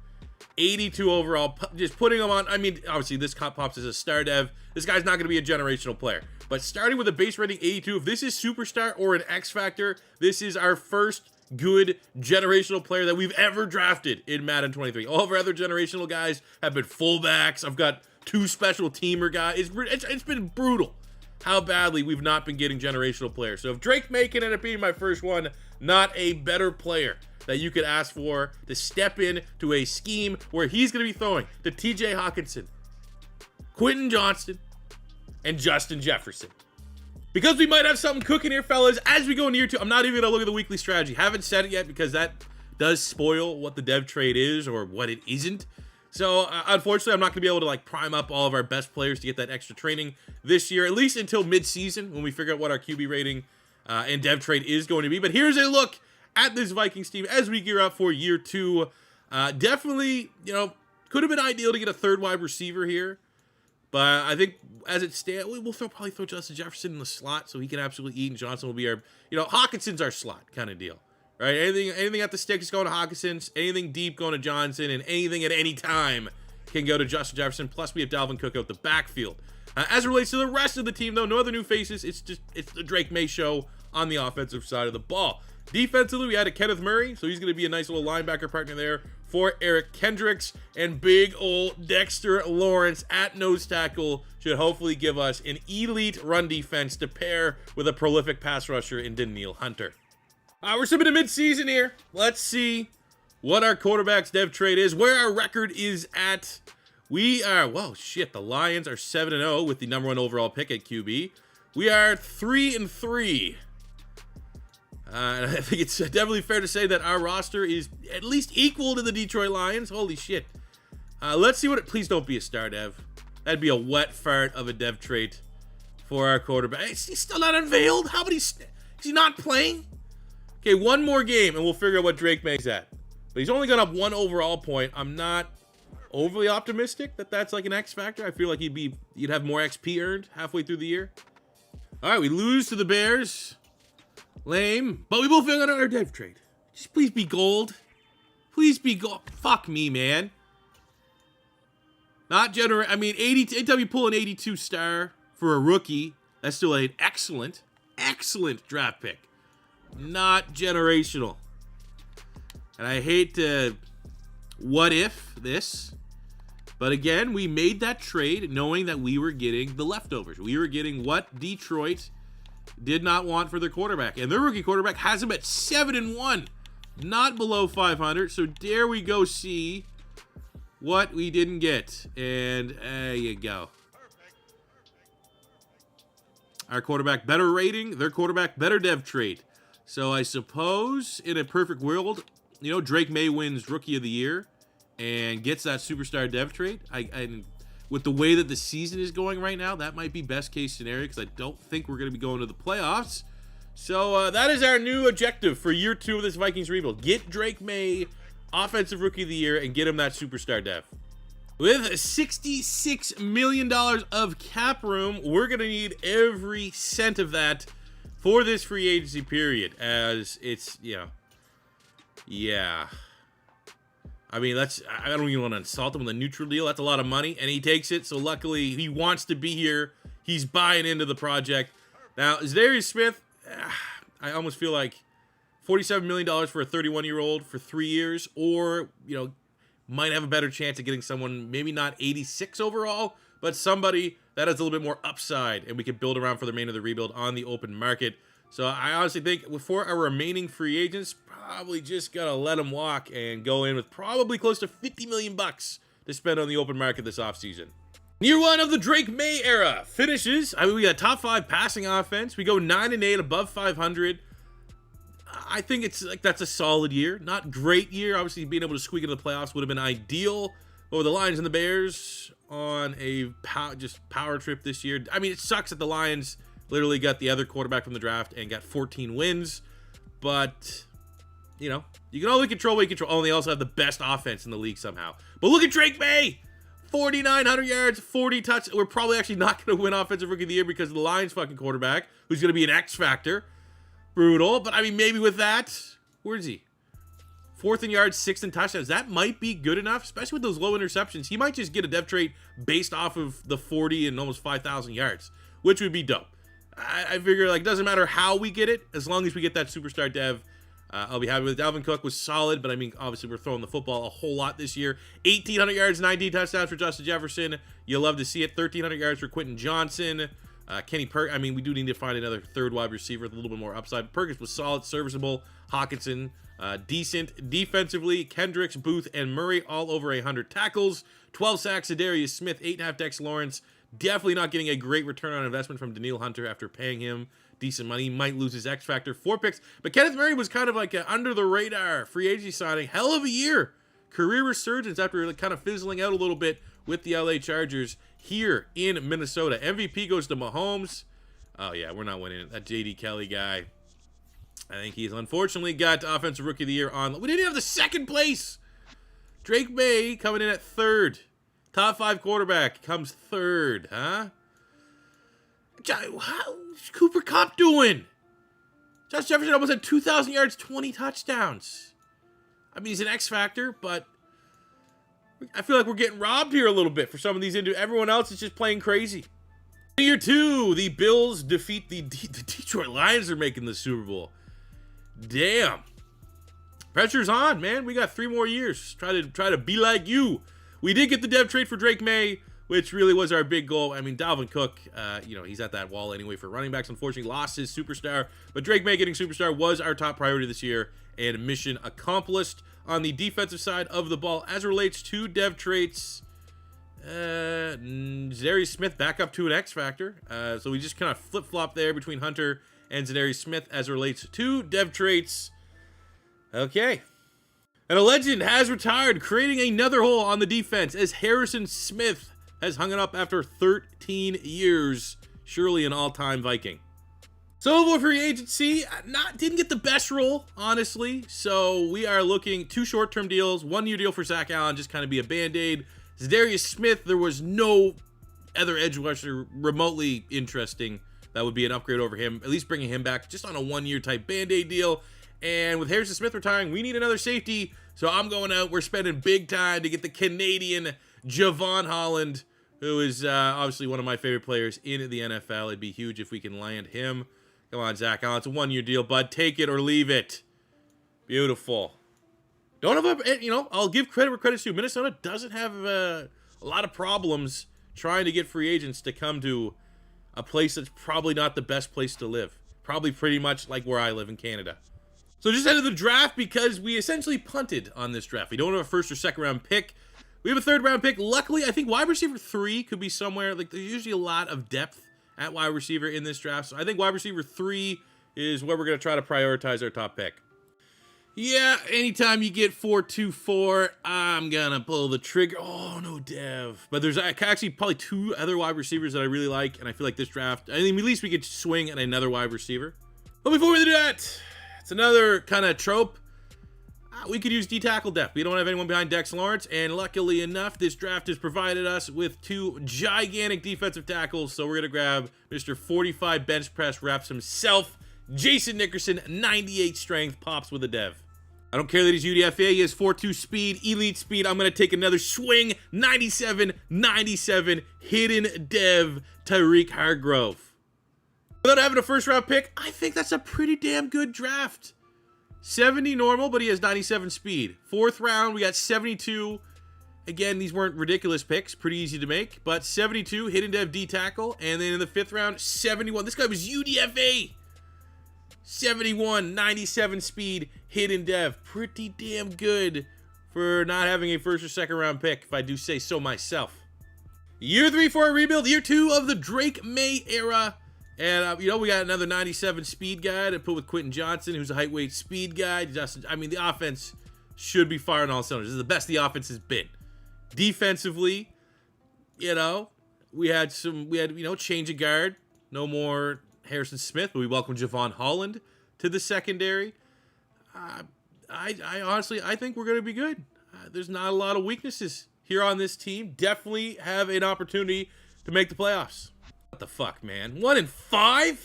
Speaker 1: 82 overall, just putting him on. I mean, obviously this pops as a star dev. This guy's not going to be a generational player. But starting with a base rating 82, if this is superstar or an X factor, this is our first good generational player that we've ever drafted in Madden 23. All of our other generational guys have been fullbacks. I've got 2 special teamer guys. It's been brutal how badly we've not been getting generational players. So if Drake Maye can end up being my first one, not a better player that you could ask for to step in to a scheme where he's going to be throwing to TJ Hawkinson, Quentin Johnston, and Justin Jefferson. Because we might have something cooking here, fellas, as we go into year 2, I'm not even going to look at the weekly strategy. Haven't said it yet because that does spoil what the dev trade is or what it isn't. So, unfortunately, I'm not going to be able to, like, prime up all of our best players to get that extra training this year, at least until mid-season when we figure out what our QB rating and dev trade is going to be. But here's a look at this Vikings team as we gear up for year 2. Definitely, you know, could have been ideal to get a third wide receiver here. But I think as it stands, we'll probably throw Justin Jefferson in the slot so he can absolutely eat, and Johnson will be our, you know, Hawkinson's our slot kind of deal, right? Anything at the stick is going to Hawkinson, anything deep going to Johnson, and anything at any time can go to Justin Jefferson. Plus, we have Dalvin Cook out the backfield. As it relates to the rest of the team, though, no other new faces. It's the Drake Maye show on the offensive side of the ball. Defensively, we had a Kenneth Murray, so he's going to be a nice little linebacker partner there for Eric Kendricks, and big old Dexter Lawrence at nose tackle should hopefully give us an elite run defense to pair with a prolific pass rusher in Danielle Hunter. We're still in mid-season here. Let's see what our quarterback's dev trade is, where our record is at. We are, well, shit, the Lions are 7-0 with the number 1 overall pick at QB. We are 3-3. I think it's definitely fair to say that our roster is at least equal to the Detroit Lions. Holy shit. Let's see what it... Please don't be a star dev. That'd be a wet fart of a dev trait for our quarterback. He's still not unveiled? How many... Is he not playing? Okay, one more game and we'll figure out what Drake Maye's at. But he's only gone up 1 overall point. I'm not overly optimistic that that's like an X factor. I feel like you'd have more XP earned halfway through the year. All right, we lose to the Bears. Lame. But we will figure out our dev trade. Just please be gold. Please be gold. Fuck me, man. Not generate. I mean, anytime you pull an 82 star for a rookie, that's still an excellent draft pick. Not generational. And I hate to what if this. But again, we made that trade knowing that we were getting the leftovers. We were getting what Detroit did not want for their quarterback. And their rookie quarterback has him at 7-1. Not below 500. So there we go see what we didn't get. And there you go. Our quarterback better rating. Their quarterback better dev trade. So I suppose in a perfect world, you know, Drake Maye wins Rookie of the Year and gets that superstar dev trade. I with the way that the season is going right now, that might be best case scenario because I don't think we're going to be going to the playoffs. So that is our new objective for year 2 of this Vikings rebuild. Get Drake Maye Offensive Rookie of the Year and get him that superstar dev. With $66 million of cap room, we're going to need every cent of that for this free agency period, as it's, you know, yeah. I mean, I don't even want to insult him with a neutral deal. That's a lot of money, and he takes it, so luckily he wants to be here. He's buying into the project. Now, Darius Smith, I almost feel like $47 million for a 31-year-old for 3 years, or, you know, might have a better chance of getting someone, maybe not 86 overall, but somebody that has a little bit more upside, and we can build around for the remainder of the rebuild on the open market. So I honestly think for our remaining free agents, probably just gotta let them walk and go in with probably close to $50 million to spend on the open market this offseason. Year 1 of the Drake Maye era finishes. I mean, we got top 5 passing offense. We go 9-8 above 500. I think it's like that's a solid year. Not great year. Obviously, being able to squeak into the playoffs would have been ideal. But with the Lions and the Bears on a power trip this year, I mean, it sucks that the Lions literally got the other quarterback from the draft and got 14 wins. But, you know, you can only control what you control. Oh, and they also have the best offense in the league somehow. But look at Drake Maye. 4,900 yards, 40 touchdowns. We're probably actually not going to win Offensive Rookie of the Year because of the Lions fucking quarterback, who's going to be an X factor. Brutal. But, I mean, maybe with that, where is he? 4th in yards, 6th in touchdowns. That might be good enough, especially with those low interceptions. He might just get a dev trait based off of the 40 and almost 5,000 yards, which would be dope. I figure, like, doesn't matter how we get it, as long as we get that superstar dev, I'll be happy with it. Dalvin Cook was solid, but I mean, obviously we're throwing the football a whole lot this year. 1,800 yards, 19 touchdowns for Justin Jefferson. You love to see it. 1,300 yards for Quentin Johnson. Kenny Perkins. I mean, we do need to find another third wide receiver with a little bit more upside. Perkins was solid, serviceable. Hawkinson, decent. Defensively, Kendricks, Booth, and Murray all over 100 tackles. 12 sacks to Darius Smith. 8.5 Dex Lawrence. Definitely not getting a great return on investment from Danielle Hunter after paying him decent money. He might lose his X factor. 4 picks. But Kenneth Murray was kind of like an under the radar free agency signing. Hell of a year. Career resurgence after like kind of fizzling out a little bit with the LA Chargers here in Minnesota. MVP goes to Mahomes. Oh yeah, we're not winning it. That JD Kelly guy. I think he's unfortunately got Offensive Rookie of the Year on. We didn't have the second place. Drake Maye coming in at 3rd. Top 5 quarterback comes 3rd, huh? How's Cooper Kupp doing? Justin Jefferson almost had 2,000 yards, 20 touchdowns. I mean, he's an X factor, but I feel like we're getting robbed here a little bit for some of these. Everyone else is just playing crazy. Year 2, the Bills defeat the Detroit Lions are making the Super Bowl. Damn. Pressure's on, man. We got 3 more years. Try to be like you. We did get the dev trade for Drake Maye, which really was our big goal. I mean, Dalvin Cook, he's at that wall anyway for running backs. Unfortunately, lost his superstar. But Drake Maye getting superstar was our top priority this year, and mission accomplished. On the defensive side of the ball, as it relates to dev traits, Zadarius Smith back up to an X factor. So we just kind of flip-flop there between Hunter and Zadarius Smith as it relates to dev traits. Okay. And a legend has retired, creating another hole on the defense as Harrison Smith has hung it up after 13 years. Surely an all-time Viking. So free agency, didn't get the best role, honestly. So we are looking 2 short-term deals, 1-year deal for Zach Allen, just kind of be a band-aid. Zadarius Smith, there was no other edge rusher remotely interesting that would be an upgrade over him, at least bringing him back just on a 1-year type band-aid deal. And with Harrison Smith retiring, we need another safety. So I'm going out. We're spending big time to get the Canadian Javon Holland, who is obviously one of my favorite players in the NFL. It'd be huge if we can land him. Come on, Zach Allen. It's a 1-year deal, bud. Take it or leave it. Beautiful. Don't have I'll give credit where credit's due. Minnesota doesn't have a lot of problems trying to get free agents to come to a place that's probably not the best place to live. Probably pretty much like where I live in Canada. So just ahead of the draft, because we essentially punted on this draft. We don't have a 1st or 2nd round pick. We have a 3rd round pick. Luckily, I think wide receiver 3 could be somewhere. Like, there's usually a lot of depth at wide receiver in this draft. So I think wide receiver 3 is where we're going to try to prioritize our top pick. Yeah, anytime you get 4-2-4, I'm going to pull the trigger. Oh, no dev. But there's actually probably 2 other wide receivers that I really like. And I feel like this draft, I mean, at least we could swing at another wide receiver. But before we do that, it's another kind of trope. We could use D-tackle depth. We don't have anyone behind Dex Lawrence, and luckily enough, this draft has provided us with 2 gigantic defensive tackles, so we're going to grab Mr. 45 bench press reps himself, Jason Nickerson, 98 strength, pops with a dev. I don't care that he's UDFA, he has 4.2 speed, elite speed. I'm going to take another swing, 97, hidden dev, Tyreek Hargrove. Without having a 1st round pick, I think that's a pretty damn good draft. 70 normal, but he has 97 speed. 4th round, we got 72. Again, these weren't ridiculous picks. Pretty easy to make. But 72, hidden dev D tackle. And then in the 5th round, 71. This guy was UDFA. 71, 97 speed, hidden dev. Pretty damn good for not having a 1st or 2nd round pick, if I do say so myself. Year 3 for a rebuild. Year 2 of the Drake Maye era. And, we got another 97 speed guy to put with Quentin Johnson, who's a height weight speed guy. The offense should be firing on all cylinders. This is the best the offense has been. Defensively, we had change of guard. No more Harrison Smith, but we welcome Javon Holland to the secondary. I honestly think we're going to be good. There's not a lot of weaknesses here on this team. Definitely have an opportunity to make the playoffs. What the fuck, man? 1-5?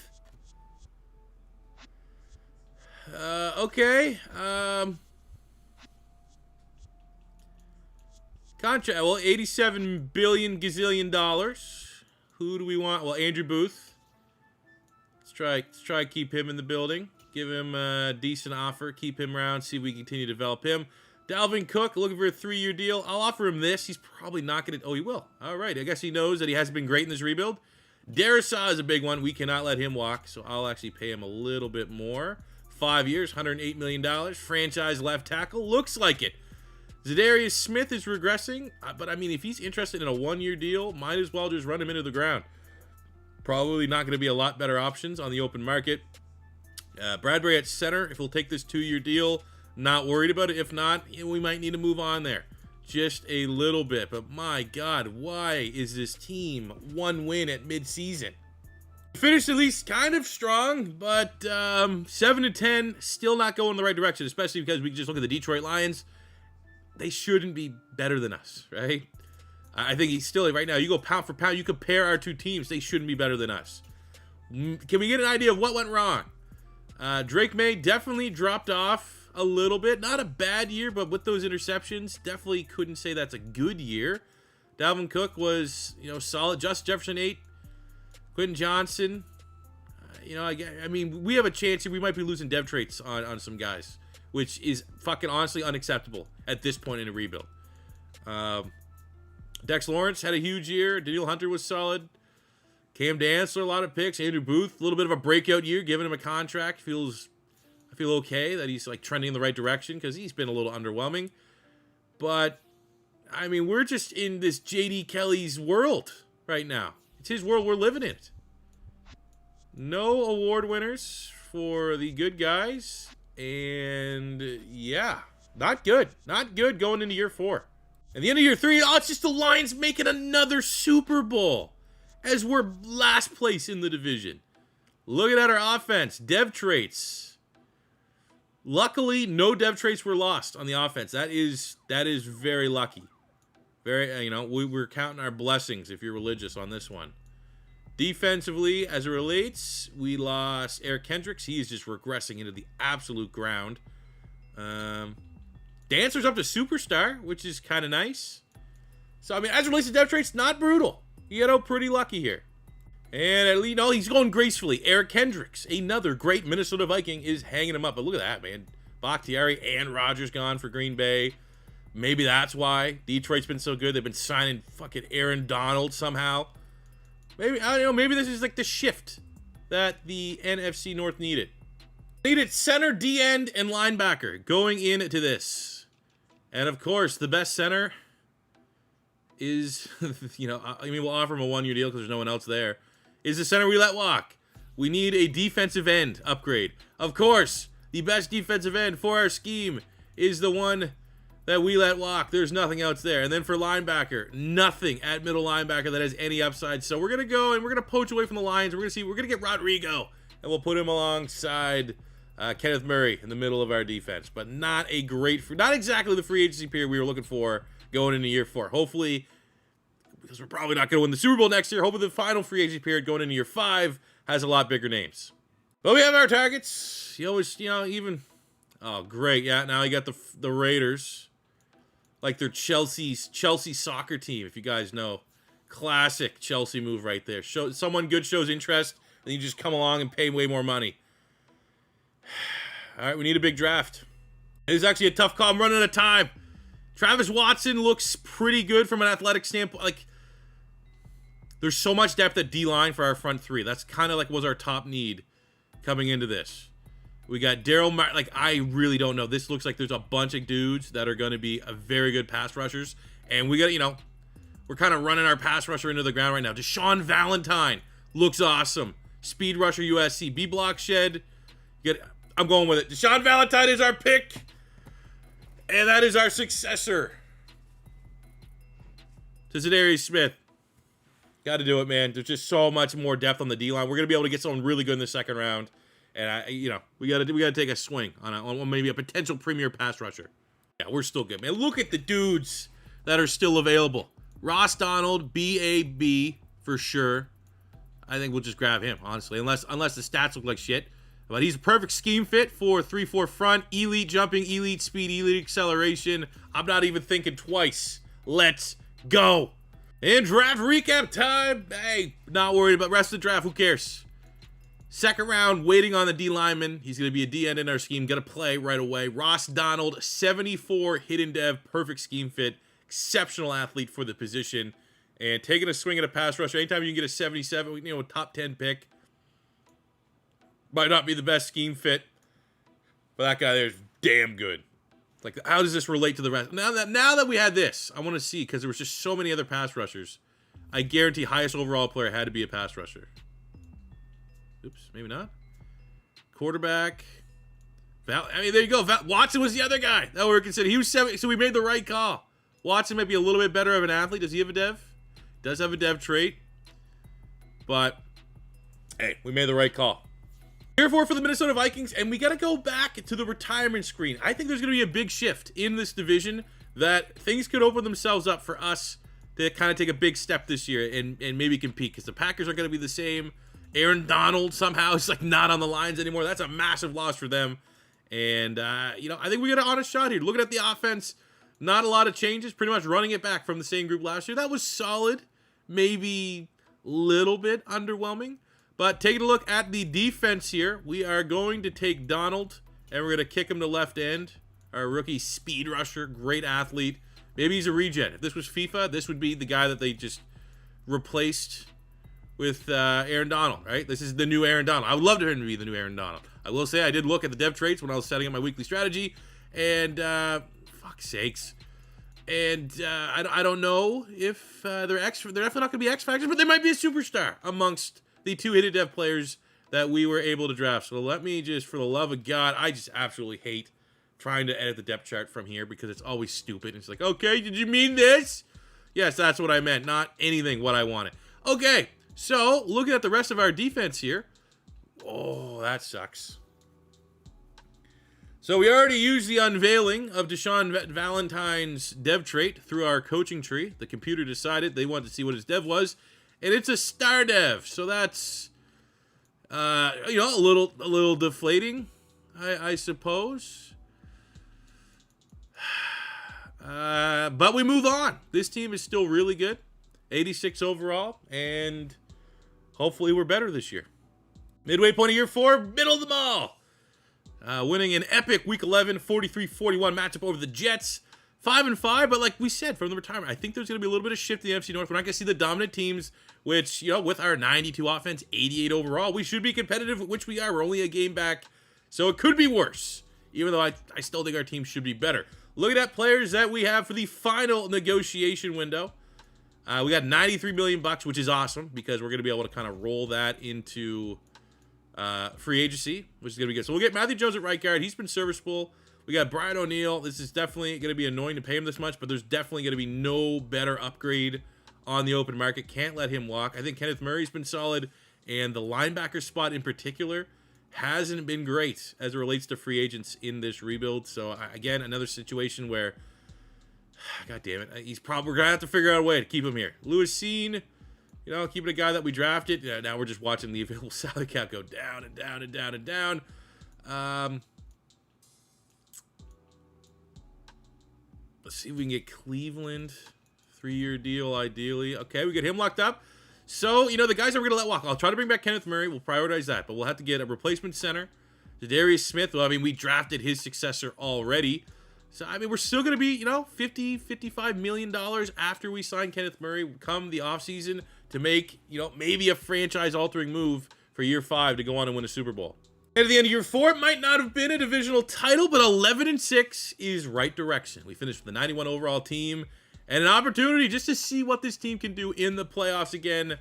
Speaker 1: Okay. Contract. Well, $87 billion gazillion dollars. Who do we want? Well, Andrew Booth. Let's try to keep him in the building. Give him a decent offer. Keep him around. See if we continue to develop him. Dalvin Cook, looking for a 3-year deal. I'll offer him this. He's probably not going to... Oh, he will. All right. I guess he knows that he hasn't been great in this rebuild. Darisaw is a big one. We cannot let him walk, so I'll actually pay him a little bit more. 5 years, $108 million. Franchise left tackle. Looks like it. Zadarius Smith is regressing, but I mean, if he's interested in a 1-year deal, might as well just run him into the ground. Probably not going to be a lot better options on the open market. Bradbury at center, if we'll take this 2-year deal, not worried about it. If not, we might need to move on there. Just a little bit. But my God, why is this team 1 win at midseason? Finished at least kind of strong, but 7-10, still not going in the right direction, especially because we just look at the Detroit Lions. They shouldn't be better than us, right? I think he's still, right now, you go pound for pound, you compare our two teams, they shouldn't be better than us. Can we get an idea of what went wrong? Drake Maye definitely dropped off a little bit. Not a bad year, but with those interceptions, definitely couldn't say that's a good year. Dalvin Cook was, solid. Justin Jefferson 8. Quentin Johnson. I mean, we have a chance here. We might be losing dev traits on some guys, which is fucking honestly unacceptable at this point in a rebuild. Dex Lawrence had a huge year. Danielle Hunter was solid. Cam Dantzler, a lot of picks. Andrew Booth, a little bit of a breakout year, giving him a contract. I feel okay that he's like trending in the right direction because he's been a little underwhelming. But, I mean, we're just in this J.D. Kelly's world right now. It's his world. We're living in it. No award winners for the good guys. And, yeah, not good. Not good going into year 4. At the end of year 3, it's just the Lions making another Super Bowl as we're last place in the division. Looking at our offense, dev traits. Luckily, no dev traits were lost on the offense. That is very lucky. Very, we're counting our blessings if you're religious on this one. Defensively, as it relates, we lost Eric Kendricks. He is just regressing into the absolute ground. Dancer's up to superstar, which is kind of nice. So, I mean, as it relates to dev traits, not brutal. You know, pretty lucky here. And at least, he's going gracefully. Eric Kendricks, another great Minnesota Viking, is hanging him up. But look at that, man. Bakhtiari and Rodgers gone for Green Bay. Maybe that's why Detroit's been so good. They've been signing fucking Aaron Donald somehow. Maybe, I don't know, maybe this is like the shift that the NFC North needed. Needed center, D-end, and linebacker going into this. And of course, the best center is, we'll offer him a 1-year deal because there's no one else there. Is the center we let walk. We need a defensive end upgrade. Of course, the best defensive end for our scheme is the one that we let walk. There's nothing else there. And then for linebacker, nothing at middle linebacker that has any upside. So we're going to go and we're going to poach away from the Lions. We're going to get Rodrigo, and we'll put him alongside Kenneth Murray in the middle of our defense. But not exactly the free agency period we were looking for going into year 4. Hopefully, because we're probably not going to win the Super Bowl next year, hopefully the final free agency period going into year 5 has a lot bigger names. But we have our targets. You always, oh, great. Yeah, now you got the Raiders. Like they're Chelsea soccer team, if you guys know. Classic Chelsea move right there. Someone good shows interest, and you just come along and pay way more money. All right, we need a big draft. It is actually a tough call. I'm running out of time. Travis Watson looks pretty good from an athletic standpoint. Like, there's so much depth at D-line for our front 3. That's kind of like was our top need coming into this. We got Daryl Martin. Like, I really don't know. This looks like there's a bunch of dudes that are going to be a very good pass rushers. And we got, we're kind of running our pass rusher into the ground right now. Deshaun Valentine looks awesome. Speed rusher USC. B-block shed. I'm going with it. Deshaun Valentine is our pick. And that is our successor to Zadarius Smith. Got to do it, man. There's just so much more depth on the D-line. We're going to be able to get someone really good in the second round. And we got to take a swing on maybe a potential premier pass rusher. Yeah, we're still good, man. Look at the dudes that are still available. Ross Donald, BAB for sure. I think we'll just grab him, honestly, unless the stats look like shit. But he's a perfect scheme fit for 3-4 front, elite jumping, elite speed, elite acceleration. I'm not even thinking twice. Let's go. And draft recap time. Hey, not worried about rest of the draft. Who cares? Second round, waiting on the D lineman. He's going to be a D-end in our scheme. Going to play right away. Ross Donald, 74 hidden dev, perfect scheme fit. Exceptional athlete for the position. And taking a swing at a pass rusher. Anytime you can get a 77, a top 10 pick. Might not be the best scheme fit, but that guy there is damn good. Like, how does this relate to the rest? Now that we had this, I want to see, because there was just so many other pass rushers. I guarantee highest overall player had to be a pass rusher. Oops, maybe not. Quarterback. I mean, there you go. Watson was the other guy that we were considering. He was 7, so we made the right call. Watson might be a little bit better of an athlete. Does he have a dev? Does have a dev trait. But, hey, we made the right call. Here for the Minnesota Vikings, and we got to go back to the retirement screen. I think there's going to be a big shift in this division that things could open themselves up for us to kind of take a big step this year and maybe compete, because the Packers are going to be the same. Aaron Donald somehow is like not on the lines anymore. That's a massive loss for them. And, you know, I think we got an honest shot here. Looking at the offense, not a lot of changes, pretty much running it back from the same group last year. That was solid, maybe a little bit underwhelming. But taking a look at the defense here, we are going to take Donald, and we're going to kick him to left end. Our rookie speed rusher, great athlete. Maybe he's a regen. If this was FIFA, this would be the guy that they just replaced with Aaron Donald, right? This is the new Aaron Donald. I would love for him to be the new Aaron Donald. I will say I did look at the dev traits when I was setting up my weekly strategy, and fuck's sakes. And I don't know if they're definitely not going to be X factors, but they might be a superstar amongst the two hidden dev players that we were able to draft. So let me just, for the love of God, I just absolutely hate trying to edit the depth chart from here because it's always stupid. It's like, okay, did you mean this? Yes, that's what I meant, not anything what I wanted. Okay, so looking at the rest of our defense here. Oh, that sucks. So we already used the unveiling of Deshaun Valentine's dev trait through our coaching tree. The computer decided they wanted to see what his dev was, and it's a star dev. So that's, you know, a little deflating, I suppose. But we move on. This team is still really good. 86 overall, and hopefully we're better this year. Midway point of year 4, middle of the mall. Winning an epic Week 11 43-41 matchup over the Jets. 5-5, but like we said from the retirement, I think there's going to be a little bit of shift in the NFC North. We're not going to see the dominant teams, which, you know, with our 92 offense, 88 overall, we should be competitive, which we are. We're only a game back, so it could be worse, even though I still think our team should be better. Looking at players that we have for the final negotiation window. We got $93 million, which is awesome because we're going to be able to kind of roll that into free agency, which is going to be good. So we'll get Matthew Jones at right guard. He's been serviceable. We got Brian O'Neill. This is definitely going to be annoying to pay him this much, but there's definitely going to be no better upgrade on the open market. Can't let him walk. I think Kenneth Murray's been solid, and the linebacker spot in particular hasn't been great as it relates to free agents in this rebuild. So, again, another situation where, God damn it, we're going to have to figure out a way to keep him here. Lewis Seen, you know, keeping a guy that we drafted. Now we're just watching the available salary cap go down and down and down and down. Let's see if we can get Cleveland. 3-year deal, ideally. Okay, we get him locked up. So, you know, the guys that we're going to let walk, I'll try to bring back Kenneth Murray. We'll prioritize that. But we'll have to get a replacement center. Zadarius Smith, well, I mean, we drafted his successor already. So, I mean, we're still going to be, you know, $55 million after we sign Kenneth Murray come the offseason to make, you know, maybe a franchise-altering move for year 5 to go on and win a Super Bowl. And at the end of year 4, it might not have been a divisional title, but 11-6 is right direction. We finished with the 91 overall team and an opportunity just to see what this team can do in the playoffs again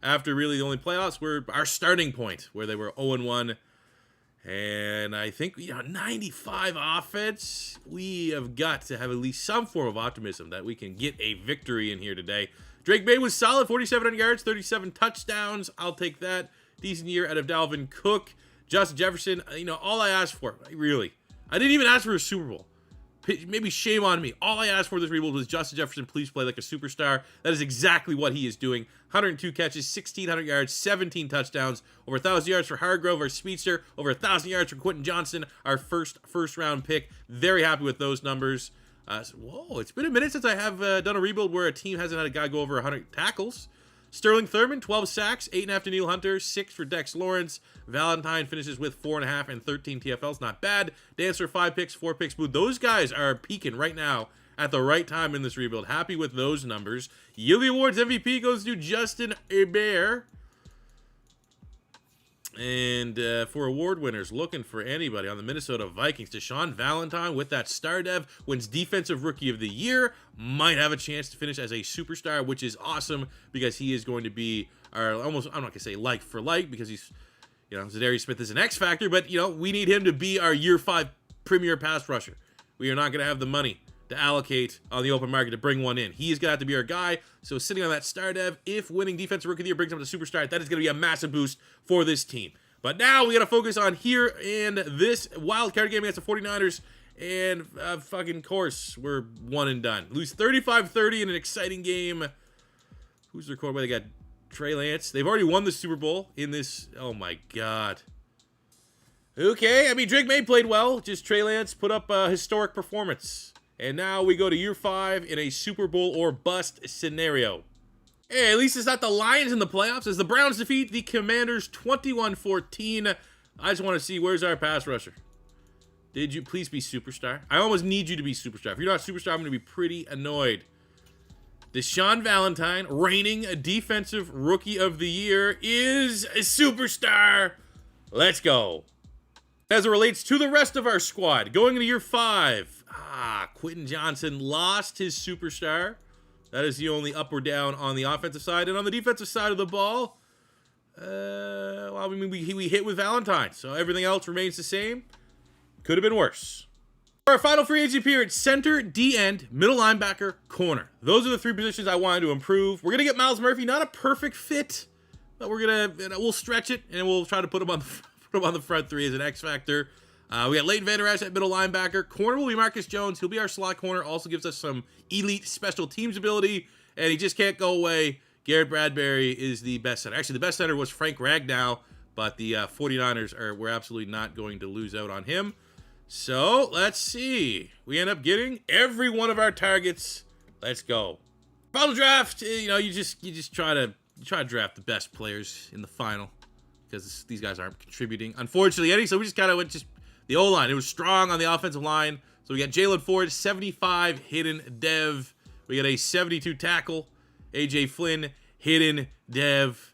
Speaker 1: after really the only playoffs were our starting point where they were 0-1. And I think, you know, 95 offense, we have got to have at least some form of optimism that we can get a victory in here today. Drake Maye was solid, 4,700 yards, 37 touchdowns. I'll take that. Decent year out of Dalvin Cook. Justin Jefferson, you know, all I asked for, really, I didn't even ask for a Super Bowl. Maybe shame on me. All I asked for this rebuild was Justin Jefferson, please play like a superstar. That is exactly what he is doing. 102 catches, 1,600 yards, 17 touchdowns, over 1,000 yards for Hargrove, our speedster, over 1,000 yards for Quentin Johnson, our first-round pick. Very happy with those numbers. Whoa, it's been a minute since I have done a rebuild where a team hasn't had a guy go over 100 tackles. Sterling Thurman, 12 sacks, 8.5 to Neil Hunter, 6 for Dex Lawrence. Valentine finishes with 4.5 and 13 TFLs. Not bad. Dancer, 5 picks, 4 picks. Boo. Those guys are peaking right now at the right time in this rebuild. Happy with those numbers. Yearly Awards MVP goes to Justin Herbert. And for award winners, looking for anybody on the Minnesota Vikings, Deshaun Valentine with that star dev wins Defensive Rookie of the Year. Might have a chance to finish as a superstar, which is awesome because he is going to be our almost, I'm not going to say like for like because he's, Zadarius Smith is an X factor, but, we need him to be our year 5 premier pass rusher. We are not going to have the money to allocate on the open market to bring one in. He's going to have to be our guy. So sitting on that star dev, if winning Defensive Rookie of the Year brings him to superstar, that is going to be a massive boost for this team. But now we got to focus on here and this wild card game against the 49ers. And fucking course, we're one and done. Lose 35-30 in an exciting game. Who's their quarterback? They got Trey Lance. They've already won the Super Bowl in this. Oh my God. Okay, I mean, Drake Maye played well. Just Trey Lance put up a historic performance. And now we go to year 5 in a Super Bowl or bust scenario. Hey, at least it's not the Lions in the playoffs as the Browns defeat the Commanders 21-14. I just want to see, where's our pass rusher? Did you please be superstar? I almost need you to be superstar. If you're not superstar, I'm going to be pretty annoyed. Deshaun Valentine, reigning Defensive Rookie of the Year, is a superstar. Let's go. As it relates to the rest of our squad, going into year 5, Quentin Johnson lost his superstar. That is the only up or down on the offensive side. And on the defensive side of the ball, we hit with Valentine. So everything else remains the same. Could have been worse. For our final free agency period, center, D-end, middle linebacker, corner. Those are the 3 positions I wanted to improve. We're going to get Myles Murphy, not a perfect fit, but we'll stretch it and we'll try to put him on the front 3 as an X factor. We got Leighton Vander Esch at middle linebacker. Corner will be Marcus Jones. He'll be our slot corner. Also gives us some elite special teams ability, and he just can't go away. Garrett Bradbury is the best center. Actually, the best center was Frank Ragnow, but the 49ers we're absolutely not going to lose out on him. So let's see. We end up getting every one of our targets. Let's go. Final draft. You just try to draft the best players in the final because these guys aren't contributing, unfortunately, any. So we just kind of went the O-line. It was strong on the offensive line. So we got Jalen Ford, 75, hidden dev. We got a 72 tackle. AJ Flynn, hidden dev.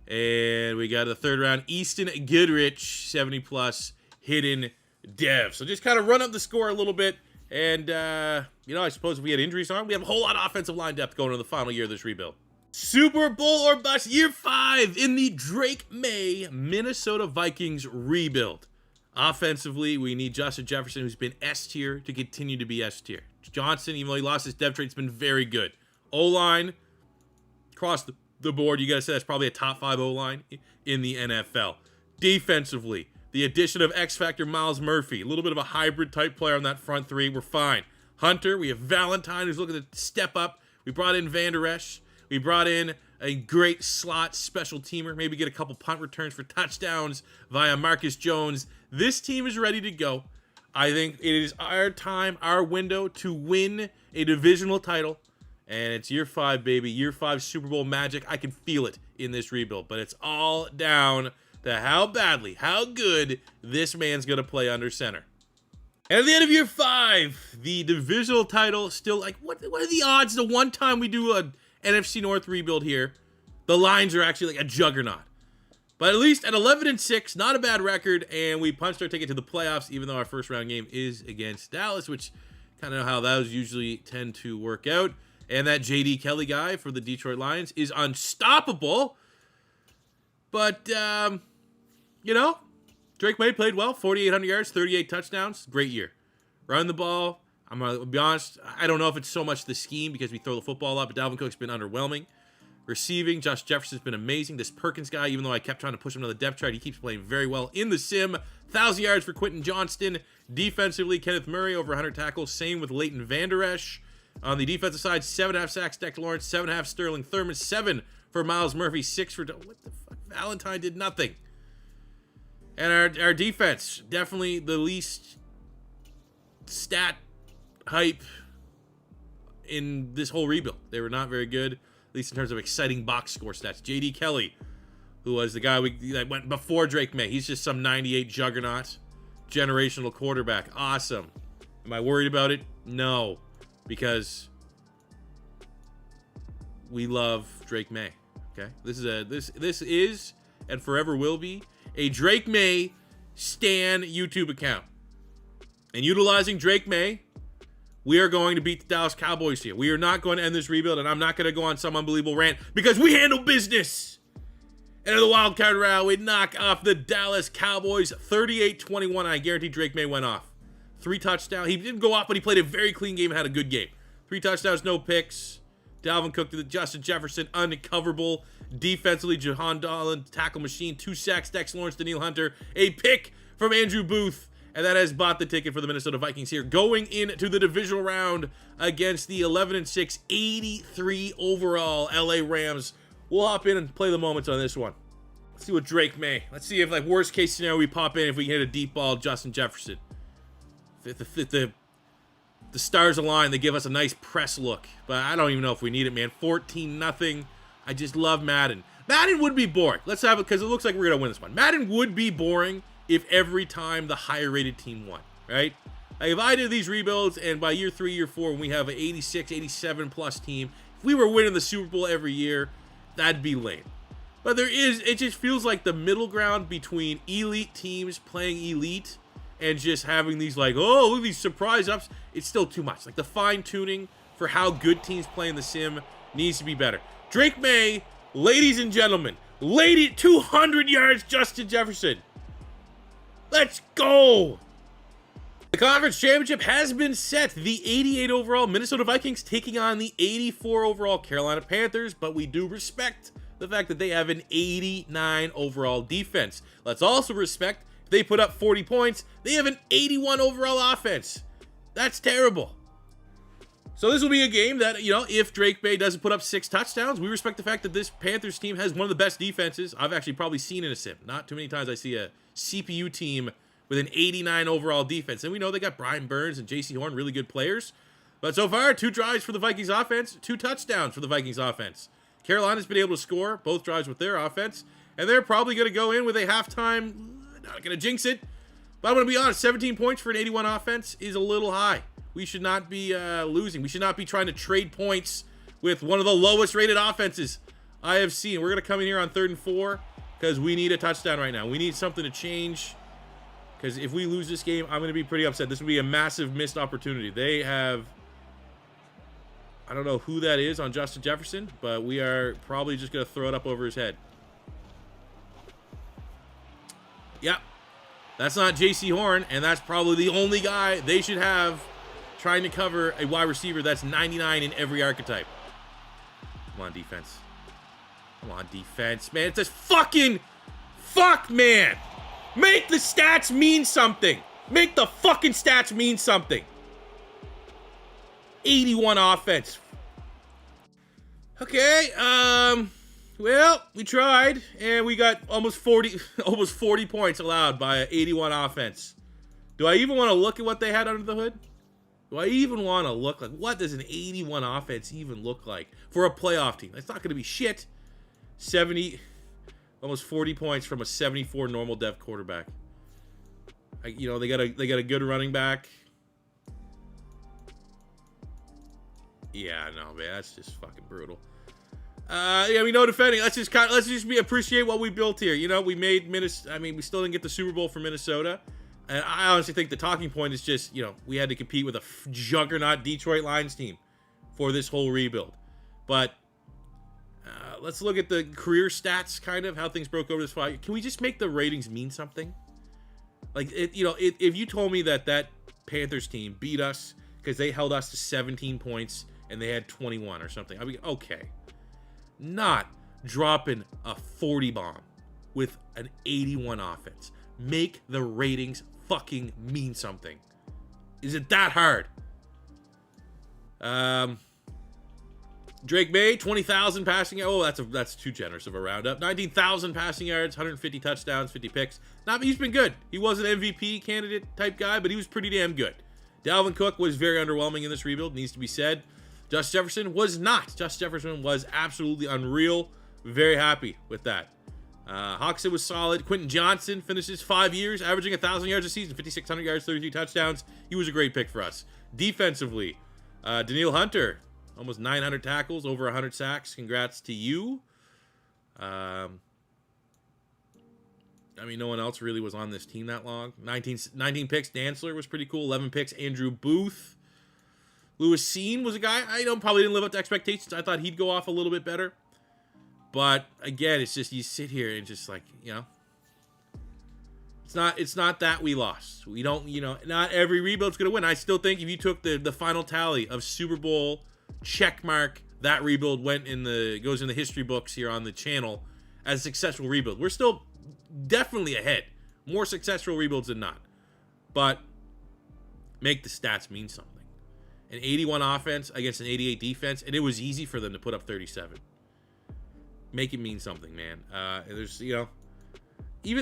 Speaker 1: And we got a 3rd round, Easton Goodrich, 70 plus, hidden dev. So just kind of run up the score a little bit. And, I suppose if we had injuries on, we have a whole lot of offensive line depth going into the final year of this rebuild. Super Bowl or bust, year 5 in the Drake Maye Minnesota Vikings rebuild. Offensively, we need Justin Jefferson, who's been S tier, to continue to be S tier. Johnson, even though he lost his dev trait, has been very good. O-line, across the board, you got to say that's probably a top 5 O-line in the NFL. Defensively, the addition of X Factor Myles Murphy, a little bit of a hybrid type player on that front 3, we're fine. Hunter, we have Valentine, who's looking to step up. We brought in Vander Esch. We brought in a great slot special teamer, maybe get a couple punt returns for touchdowns via Marcus Jones. This team is ready to go. I think it is our time, our window to win a divisional title. And it's year 5, baby. Year 5 Super Bowl magic. I can feel it in this rebuild. But it's all down to how good this man's going to play under center. And at the end of year 5, the divisional title still, like, what are the odds the one time we do a NFC North rebuild here, the Lions are actually like a juggernaut. But at least at 11-6, not a bad record, and we punched our ticket to the playoffs, even though our first round game is against Dallas, which kind of know how those usually tend to work out. And that J.D. Kelly guy for the Detroit Lions is unstoppable. But, Drake Maye played well, 4,800 yards, 38 touchdowns, great year. Run the ball. I'm going to be honest, I don't know if it's so much the scheme because we throw the football up, but Dalvin Cook's been underwhelming. Receiving, Josh Jefferson's been amazing. This Perkins guy, even though I kept trying to push him to the depth chart, he keeps playing very well in the sim. 1,000 yards for Quentin Johnston. Defensively, Kenneth Murray over 100 tackles. Same with Leighton Vander Esch. On the defensive side, 7.5 sacks, Dexter Lawrence. 7.5 Sterling Thurman. 7 for Myles Murphy. 6 for... What the fuck? Valentine did nothing. And our defense, definitely the least stat hype in this whole rebuild. They were not very good, at least in terms of exciting box score stats. J.D. Kelly, who was the guy that went before Drake Maye. He's just some 98 juggernaut, generational quarterback. Awesome. Am I worried about it? No, because we love Drake Maye. Okay, this is and forever will be a Drake Maye Stan YouTube account. And utilizing Drake Maye, we are going to beat the Dallas Cowboys here. We are not going to end this rebuild, and I'm not going to go on some unbelievable rant because we handle business. And in the wild card round, we knock off the Dallas Cowboys 38-21. I guarantee Drake Maye went off. 3 touchdowns. He didn't go off, but he played a very clean game and had a good game. 3 touchdowns, no picks. Dalvin Cook to the Justin Jefferson, uncoverable. Defensively, Jahan Dallin, tackle machine. 2 sacks, Dex Lawrence, Danielle Hunter. A pick from Andrew Booth. And that has bought the ticket for the Minnesota Vikings here. Going into the divisional round against the 11-6, 83 overall LA Rams. We'll hop in and play the moments on this one. Let's see what Drake Maye. Let's see if, like, worst case scenario, we pop in if we can hit a deep ball, Justin Jefferson. If the stars align, they give us a nice press look. But I don't even know if we need it, man. 14-0. I just love Madden. Madden would be boring. Let's have it, because it looks like we're going to win this one. Madden would be boring if every time the higher-rated team won, right? Like, if I did these rebuilds, and by year 3, year 4, when we have an 86, 87-plus team, if we were winning the Super Bowl every year, that'd be lame. But it just feels like the middle ground between elite teams playing elite and just having these, like, oh, look at these surprise ups. It's still too much. Like, the fine-tuning for how good teams play in the sim needs to be better. Drake Maye, ladies and gentlemen, 200 yards, Justin Jefferson. Let's go! The conference championship has been set. The 88 overall Minnesota Vikings taking on the 84 overall Carolina Panthers, but we do respect the fact that they have an 89 overall defense. Let's also respect if they put up 40 points, they have an 81 overall offense. That's terrible. So this will be a game that, you know, if Drake Maye doesn't put up 6 touchdowns, we respect the fact that this Panthers team has one of the best defenses I've actually probably seen in a sim. Not too many times I see a CPU team with an 89 overall defense. And we know they got Brian Burns and J.C. Horn, really good players. But so far, 2 drives for the Vikings offense, 2 touchdowns for the Vikings offense. Carolina's been able to score both drives with their offense, and they're probably going to go in with a halftime, not going to jinx it, but I'm going to be honest, 17 points for an 81 offense is a little high. We should not be losing. We should not be trying to trade points with one of the lowest rated offenses I have seen. We're going to come in here on 3rd and 4 because we need a touchdown right now. We need something to change because if we lose this game, I'm going to be pretty upset. This would be a massive missed opportunity. They have, I don't know who that is on Justin Jefferson, but we are probably just going to throw it up over his head. Yep. That's not J.C. Horn, and that's probably the only guy they should have trying to cover a wide receiver that's 99 in every archetype. Come on, defense. Come on, defense. Man, it's just fucking... Fuck, man. Make the stats mean something. Make the fucking stats mean something. 81 offense. Okay, well, we tried, and we got almost 40 points allowed by an 81 offense. Do I even want to look at what they had under the hood? Do I even want to look like, what does an 81 offense even look like for a playoff team? It's not going to be shit. 70, almost 40 points from a 74 normal dev quarterback. You know, they got a good running back. Yeah, no, man, that's just fucking brutal. Yeah, we know defending. Let's just appreciate what we built here. You know, we made Minnesota. I mean, we still didn't get the Super Bowl for Minnesota. And I honestly think the talking point is just, you know, we had to compete with a juggernaut Detroit Lions team for this whole rebuild. But let's look at the career stats, kind of how things broke over this fight. Can we just make the ratings mean something? Like, if you told me that Panthers team beat us because they held us to 17 points and they had 21 or something, I'd be okay. Not dropping a 40 bomb with an 81 offense. Make the ratings fucking mean something. Is it that hard? Drake Maye, 20,000 passing yards. Oh, that's too generous of a roundup. 19,000 passing yards, 150 touchdowns, 50 picks. He's been good. He was an MVP candidate type guy, but he was pretty damn good. Dalvin Cook was very underwhelming in this rebuild, needs to be said. Justin Jefferson was not. Justin Jefferson was absolutely unreal. Very happy with that. Hawkson was solid. Quentin Johnson finishes 5 years, averaging 1,000 yards a season, 5,600 yards, 33 touchdowns. He was a great pick for us. Defensively, Danielle Hunter, almost 900 tackles, over 100 sacks. Congrats to you. I mean, no one else really was on this team that long. 19 picks. Dantzler was pretty cool. 11 picks. Andrew Booth. Lewis Seen was a guy I know probably didn't live up to expectations. I thought he'd go off a little bit better. But again, it's just you sit here and just like, you know, it's not that we lost. We don't, you know, not every rebuild's going to win. I still think if you took the final tally of Super Bowl check mark, that rebuild goes in the history books here on the channel as a successful rebuild. We're still definitely ahead. More successful rebuilds than not. But make the stats mean something. An 81 offense against an 88 defense, and it was easy for them to put up 37. Make it mean something, man. There's, you know,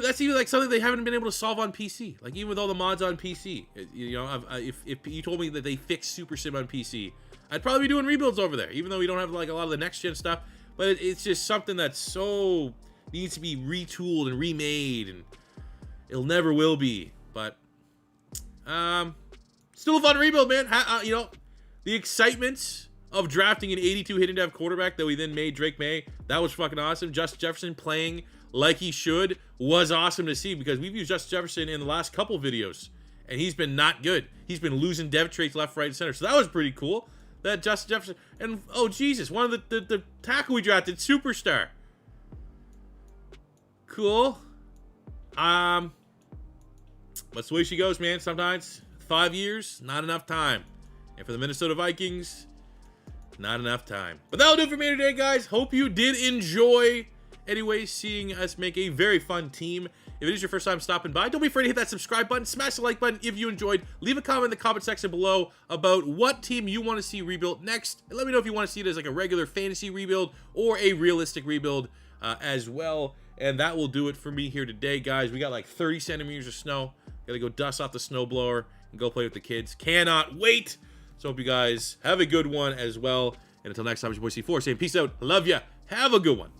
Speaker 1: that's even like something they haven't been able to solve on PC. Like, even with all the mods on PC, you know, if you told me that they fixed Super Sim on PC, I'd probably be doing rebuilds over there, even though we don't have like a lot of the next gen stuff. But it's just something that so needs to be retooled and remade, and it'll never will be. But still a fun rebuild, man. You know, the excitement of drafting an 82 hidden dev quarterback that we then made Drake Maye, that was fucking awesome. Justin Jefferson playing like he should was awesome to see, because we've used Justin Jefferson in the last couple videos, and he's been not good. He's been losing dev traits left, right, and center. So that was pretty cool. That Justin Jefferson, and oh Jesus, one of the tackle we drafted, superstar. Cool. That's the way she goes, man. Sometimes 5 years, not enough time. And for the Minnesota Vikings, not enough time. But that'll do it for me today, guys. Hope you did enjoy, anyway, seeing us make a very fun team. If it is your first time stopping by, don't be afraid to hit that subscribe button, smash the like button if you enjoyed. Leave a comment in the comment section below about what team you want to see rebuilt next. And let me know if you want to see it as like a regular fantasy rebuild or a realistic rebuild as well. And that will do it for me here today, guys. We got like 30 centimeters of snow. Got to go dust off the snowblower and go play with the kids. Cannot wait. So hope you guys have a good one as well. And until next time, it's your boy C4 saying peace out. Love ya. Have a good one.